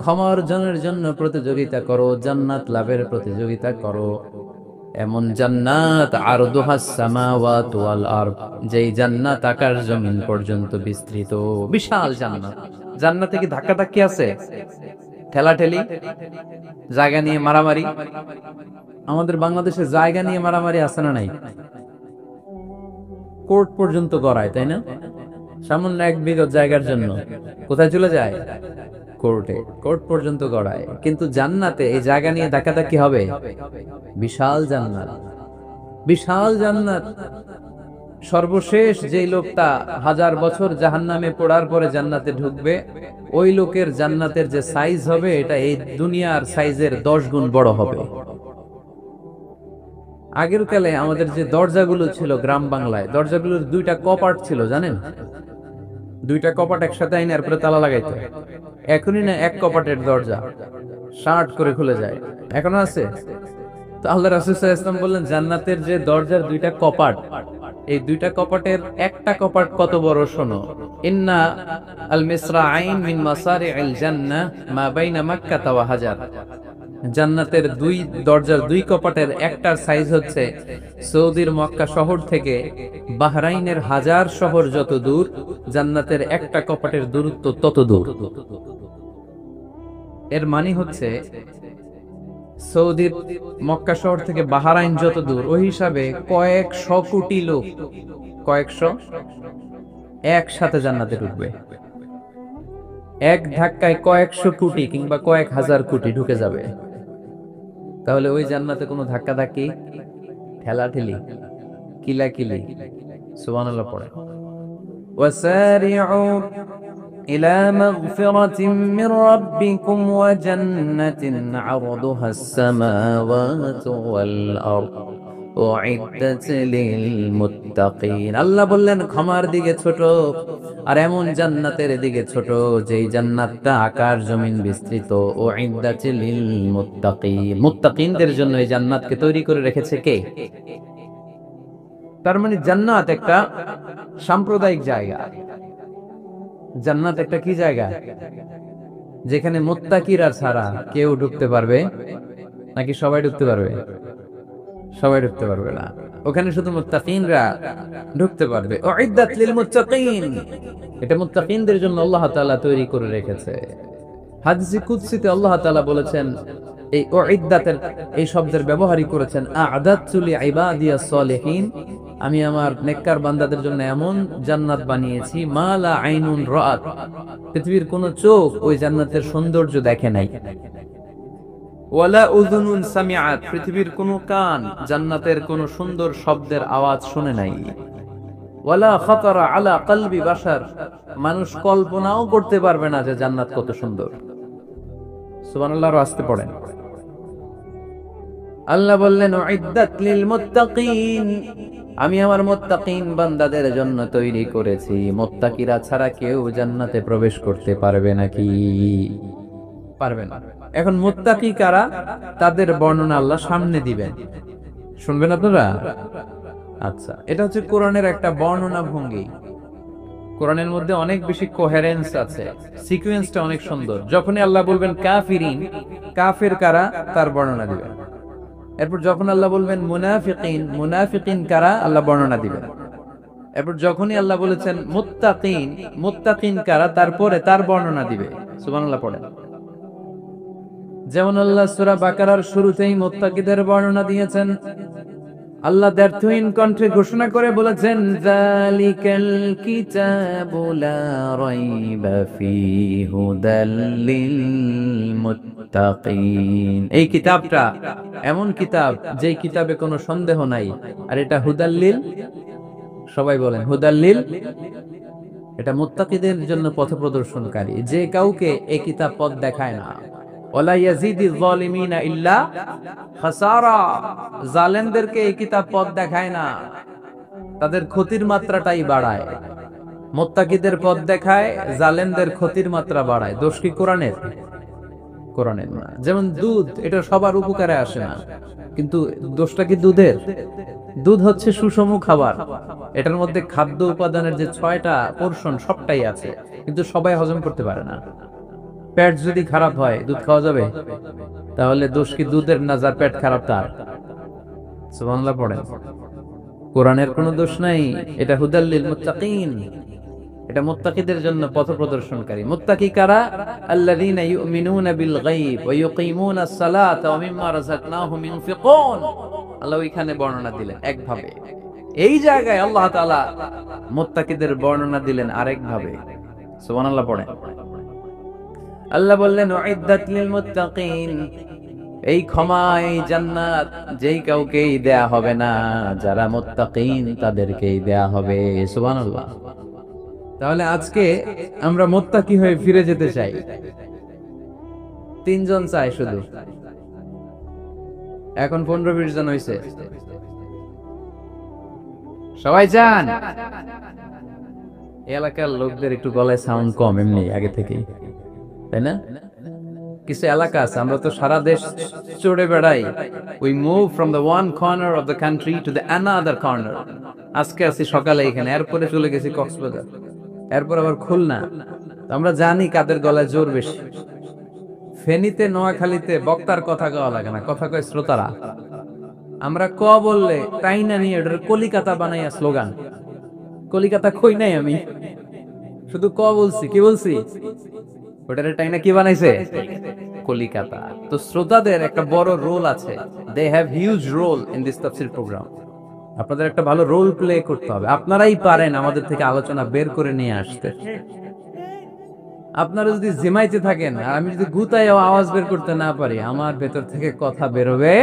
ক্ষমা অর্জনের জন্য প্রতিযোগিতা করো, জান্নাত লাভের প্রতিযোগিতা করো। এমন জান্নাত আরদুহাস সামাওয়াতু ওয়াল আরদ, যেই জান্নাত আকাশ জমিন পর্যন্ত বিস্তৃত। বিশাল জান্নাত। জান্নাতে কি ধাক্কাধাক্কি আছে, ঠেলাঠেলি, জায়গা নিয়ে মারামারি? আমাদের বাংলাদেশে জায়গা নিয়ে মারামারি আছে না নাই? কোর্ট পর্যন্ত গড়ায়, তাই না? সামান্য 1 বিঘা জায়গার জন্য কোথায় চলে যায়? কোর্টে। কোর্ট পর্যন্ত গড়ায়। কিন্তু জান্নাতে এই জায়গা নিয়ে ধাক্কাধাক্কি হবে? বিশাল জান্নাত। বিশাল জান্নাত। সর্বশেষ যেই লোকটা 1000 বছর জাহান্নামে পড়ার পরে জান্নাতে ঢুকবে, ওই লোকের জান্নাতের যে সাইজ হবে এটা এই দুনিয়ার সাইজের 10 গুণ বড় হবে। আগের কালে আমাদের যে দরজাগুলো ছিল গ্রাম বাংলায়, দরজাগুলোর 2টা কপাট ছিল, জানেন? 2টা কপাট একসাথে আইনার পরে তালা লাগাইতো। এখনই না এক কপাটের দরজা শার্ট করে খুলে যায়, এখনো আছে। তো আল্লাহ রাসূল সাল্লাল্লাহু আলাইহি ওয়াসাল্লাম বললেন, জান্নাতের যে দরজার 2টা কপাট, এই 2টা কপাটের একটা কপাট কত বড় শোনো। ইন্না আল মিসরাআইন মিন মাসারি'ল জান্নাহ মা বাইনা মাক্কাহ ওয়া হাজার। জান্নাতের 2 দরজার 2 কপাটের একটার সাইজ হচ্ছে সৌদির মক্কা শহর থেকে বাহরাইনের হাজার শহর যত দূর, জান্নাতের একটা কপাটের দূরত্ব তত দূর। এর মানে হচ্ছে সৌদির মক্কা শহর থেকে বাহরাইন যত দূর, ওই হিসাবে কয়েকশো কোটি লোক, কয়েকশো একসাথে জান্নাতে ঢুকবে। এক ধাক্কায় কয়েকশো কোটি কিংবা কয়েক হাজার কোটি ঢুকে যাবে। তাহলে ওই জান্নাতে কোনো ধাক্কা ধাক্কি, ঠেলাঠেলি, কিলাকিলি, সুবহানাল্লাহ পড়ে। ওয়াসারিউ ইলা মাগফিরাতিন মির রাব্বিকুম ওয়া জান্নাতিন আরদুহাস সামাওয়াতু ওয়াল আরদ উইদ্দাত লিল মুত্তাকিন। আল্লাহ বললেন ক্ষমার দিকে ছোট, আর এমন জান্নাতের দিকে ছোট যেই জান্নাতটা আকাশ জমিন বিস্তৃত। উইদ্দাত লিল মুত্তাকিন, মুত্তাকিনদের জন্য এই জান্নাতকে তৈরি করে রেখেছে কে? তার মানে জান্নাত একটা সাম্প্রদায়িক জায়গা। জান্নাত একটা কি জায়গা? যেখানে মুত্তাকিরা ছাড়া কেউ ঢুকতে পারবে নাকি সবাই ঢুকতে পারবে? সবাই ঢুকতে পারবে না, ওখানে শুধু মুত্তাকিনরা ঢুকতে পারবে। উইদ্দাত লিল মুত্তাকিন, এটা মুত্তাকিনদের জন্য আল্লাহ তাআলা তৈরি করে রেখেছে। হাদিসে কুদসিতে আল্লাহ তাআলা বলেছেন, এই উইদ্দাতের এই শব্দের ব্যবহারই করেছেন আ'দাতু লিইবাদিয়াস সালিহিন, আমি আমার নেককার বান্দাদের জন্য এমন জান্নাত বানিয়েছি মা লা আইনুন রাআত, পৃথিবীর কোন চোখ ওই জান্নাতের সৌন্দর্য দেখে নাই। ওয়ালা উযুনুন সামিআত, পৃথিবীর কোন কান জান্নাতের কোন সুন্দর শব্দের আওয়াজ শুনে নাই। ওয়ালা খাতারা আলা কলবি বাশার, মানুষ কল্পনাও করতে পারবে না যে জান্নাত কত সুন্দর। সুবহানাল্লাহ, আসতে পড়েন। আল্লাহ বললেন উইদ্দাত লিল মুত্তাকিন, আমি আমার মুত্তাকিন বান্দাদের জন্য তৈরি করেছি। মুত্তাকিরা ছাড়া কেউ জান্নাতে প্রবেশ করতে পারবে নাকি? পারবে না। এখন মুত্তাকি কারা, তাদের বর্ণনা আল্লাহ সামনে দিবেন, শুনবেন আপনারা। আচ্ছা, এটা হচ্ছে কোরআনের একটা বর্ণনা ভঙ্গি। কোরআনের মধ্যে অনেক বেশি কোহেরেন্স আছে, সিকোয়েন্সটা অনেক সুন্দর। যখনই আল্লাহ বলবেন কাফিরিন, কাফের কারা, তার বর্ণনা দিবেন। এরপর যখন আল্লাহ বলবেন মুনাফিকিন, মুনাফিকিন কারা, আল্লাহ বর্ণনা দিবেন। এরপর যখনই আল্লাহ বলেছেন মুত্তাকিন, মুত্তাকিন কারা, তারপরে তার বর্ণনা দিবে। সুবহানাল্লাহ পড়েন। যেমন আল্লাহ সূরা বাকারার শুরুতেই মুত্তাকিদের বর্ণনা দিয়েছেন। আল্লাহ দ্ব্যর্থহীন কণ্ঠে ঘোষণা করে বলেছেন যালিকাল কিতাবু লা রাইবা ফীহি হুদাল লিল মুত্তাকিন, এই কিতাবটা এমন কিতাব যেই কিতাবে কোনো সন্দেহ নাই, আর এটা হুদাল্লিল, সবাই বলেন হুদাল্লিল, এটা মুত্তাকিদের জন্য পথপ্রদর্শনকারী। যে কাউকে এই কিতাব পথ দেখায় না। ওয়ালা ইয়াজিদিজ যালিমিনা ইল্লা খাসারা, জালেমদেরকে এই কিতাব পথ দেখায় না, তাদের ক্ষতির মাত্রাটাই বাড়ায়। মুত্তাকিদের পথ দেখায়, জালেমদের ক্ষতির মাত্রা বাড়ায়। দোষ কি কোরআনের? কোরআনের না। যেমন দুধ, এটা সবার উপকারে আসে না, কিন্তু দোষটা কি দুধের? দুধ হচ্ছে সুষম খাবার, এটার মধ্যে খাদ্য উপাদানের যে 6টা পোরশন সবটাই আছে, কিন্তু সবাই হজম করতে পারে না। পেট যদি খারাপ হয় দুধ খাওয়া যাবে? তাহলে দোষ কি দুধের না যার পেট খারাপ তার? সুবহানাল্লাহ পড়েন। কোরআনের কোনো দোষ নাই, এটা হুদাল লিল মুত্তাকিন, এটা মুত্তাকিদের জন্য পথপ্রদর্শনকারী। মুত্তাকি কারা? আল্লাযীনা ইউমিনুনা বিল গায়ব ওয়া ইউকিমুনাস সালাতা ওয়া মিম্মা রাযাকনাহুম ইউনফিকুন। আল্লাহ এখানে বর্ণনা দিলেন একভাবে, এই জায়গায় আল্লাহ তাআলা মুত্তাকিদের বর্ণনা দিলেন আরেকভাবে। সুবহানাল্লাহ পড়েন। আল্লাহ বললেন উইদ্দাত লিল মুত্তাকিন, এই ক্ষমা, এই জান্নাত যেই কাউকেই দেয়া হবে না, যারা মুত্তাকিন তাদেরকেই দেয়া হবে। সুবহানাল্লাহ। তাহলে আজকে আমরা মুত্তাকি হয়ে ফিরে যেতে চাই। 3 জন চাই শুধু, এখন 15-20 জন হয়েছে। সবাই চান? এলাকার লোকদের একটু গলায় সাউন্ড কম এমনি আগে থেকেই, তাই না? কিছু এলাকা আছে, আমরা তো সারা দেশ চড়ে বেড়াই। We move from the one corner of the country to the another corner. আজকে আছি সকালে এখানে, এরপরে চলে গেছি কক্সবাজার, এরপর আবার খুলনা। আমরা জানি কাদের গলায় জোর বেশি। ফেনীতে, নোয়াখালীতে বক্তার কথা গাওয়া লাগে না, কথা কয় শ্রোতারা। আমরা ক বললে টাইনা নিয়ে ওটার কলিকাতা বানাইয়া স্লোগান। কলিকাতা কই নাই আমি, শুধু ক বলছি। কি বলছি? ওটার টাইনা কি বানাইছে? কলিকাতা। তো শ্রোতাদের একটা বড় রোল আছে। They have huge role in this তাফসীর প্রোগ্রাম। আপনাদের একটা ভালো রোল প্লে করতে হবে। আপনারাই পারেন আমাদের থেকে আলোচনা বের করে নিয়ে আসতে। আপনারা যদি জিমাইতে থাকেন আর আমি যদি গুতায় আওয়াজ বের করতে না পারি, আমার ভেতর থেকে কথা বেরোবে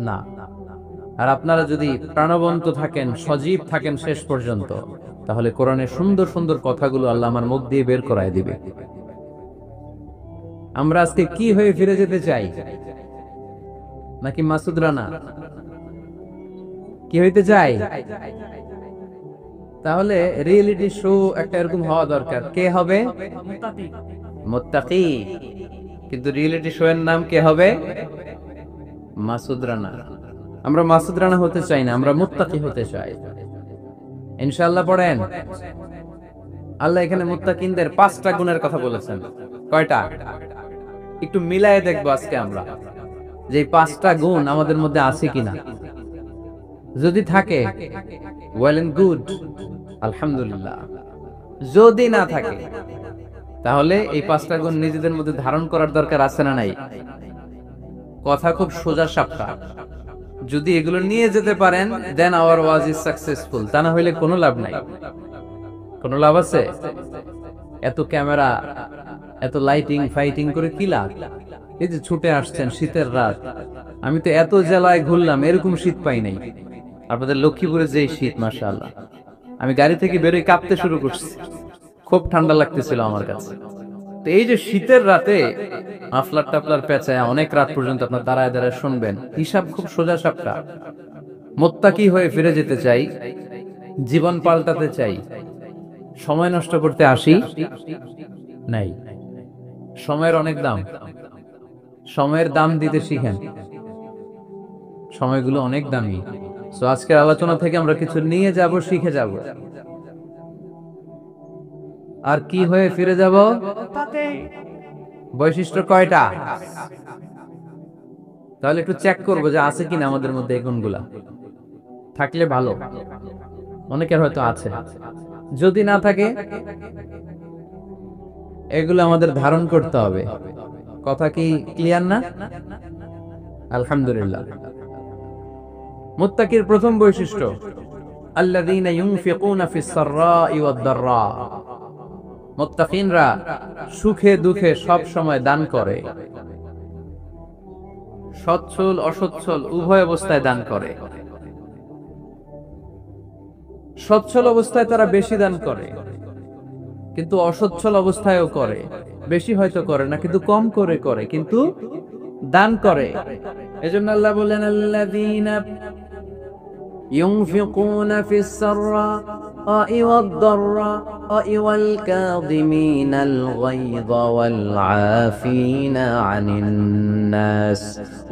না। আর আপনারা যদি প্রাণবন্ত থাকেন, সজীব থাকেন শেষ পর্যন্ত, তাহলে কোরআনের সুন্দর সুন্দর কথাগুলো আল্লাহ আমার মুখ দিয়ে বের করায় দিবে। আমরা আজকে কি হয়ে ফিরে যেতে চাই? নাকি মাসুদ রানা? কি হইতে চাই? তাহলে রিয়েলিটি শো একটা এরকম হওয়া দরকার। কে হবে? মুত্তাকি। কিন্তু রিয়েলিটি শো এর নাম কে হবে? মাসুদ রানা। আমরা মাসুদ রানা হতে চাই না, আমরা মুত্তাকি হতে চাই। ইনশাআল্লাহ পড়েন। আল্লাহ এখানে মুত্তাকিনদের 5টা গুণের কথা বলেছেন। কয়টা? একটু মিলায়ে দেখবো আজকে আমরা যে 5টা গুণ আমাদের মধ্যে আছে কিনা। যদি থাকে ওয়েল এন্ড গুড, আলহামদুলিল্লাহ। যদি না থাকে তাহলে এই 5টা গুণ নিজেদের মধ্যে ধারণ করার দরকার আছে না নাই? কথা খুব সোজা সাপটা। যদি এগুলো নিয়ে যেতে পারেন, দেন আওয়ার ওয়াজ ইজ সাকসেসফুল। তা না হইলে কোনো লাভ নাই। কোনো লাভ আছে? এত ক্যামেরা, এত লাইটিং ফাইটিং করে কি লাভ? এই যে ছুটে আসছেন শীতের রাত, আমি তো এত জেলায় ঘুরলাম, এরকম শীত পাই নাই। আপনাদের লক্ষ্মীপুরে যে শীত, মাশাআল্লাহ। আমি গাড়ি থেকে বেরোই কাঁপতে শুরু করছি, খুব ঠান্ডা লাগতেছিল আমার কাছে। তো এই যে শীতের রাতে মাফলার টাফলার পেঁচায় অনেক রাত পর্যন্ত আপনার দাঁড়ায় দাঁড়ায় শুনবেন, হিসাব খুব সোজা সাপটা। মুত্তাকি হয়ে ফিরে যেতে চাই, জীবন পাল্টাতে চাই, সময় নষ্ট করতে আসি নাই। সময়ের অনেক দাম, সময়ের দাম দিতে শিখেন। সময়গুলো অনেক দামি। সো আজকের আলোচনা থেকে আমরা কিছু নিয়ে যাব, শিখে যাব। আর কি হয়ে ফিরে যাব? বৈশিষ্ট্য কয়টা? তাহলে একটু চেক করবো যে আছে কিনা আমাদের মধ্যে এই গুণগুলা। থাকলে ভালো, অনেকের হয়তো আছে। যদি না থাকে, এগুলো আমাদের ধারণ করতে হবে। কথা কি ক্লিয়ার না? আলহামদুলিল্লাহ। মুত্তাকির প্রথম বৈশিষ্ট্য, আল্লাযীনা ইউনফিকুনা ফিস সাররাই ওয়াদ দাররা। মুত্তাকিনরা সুখে দুঃখে সব সময় দান করে, সচ্ছল অসচ্ছল উভয় অবস্থায় দান করে। সচ্ছল অবস্থায় তারা বেশি দান করে, কিন্তু অসচ্ছল অবস্থায়ও করে। বেশি হয়তো করে না, কিন্তু কম করে করে, কিন্তু দান করে। এজন্য আল্লাহ বলেন, আল্লাযীনা ইউনফিকুনা ফিস সাররাই ওয়াদ দাররাই ওয়াল কাযিমিনাল গায়যা ওয়াল আফিনা আনিন নাস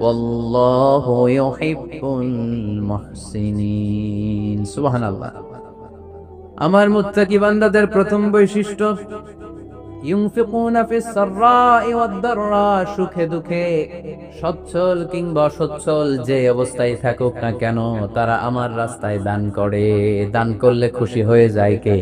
ওয়াল্লাহু ইউহিব্বুল মুহসিনিন। সুবহানাল্লাহ। আমার মুত্তাকি বান্দাদের প্রথম বৈশিষ্ট্য, ইউনফিকুনা ফিস সাররাই ওয়াদ দাররা। সুখে দুঃখে, সচ্ছল কিংবা অসচ্ছল যে অবস্থায় থাকুক না কেন, তারা আমার রাস্তায় দান করে। দান করলে খুশি হয়ে যায় কে?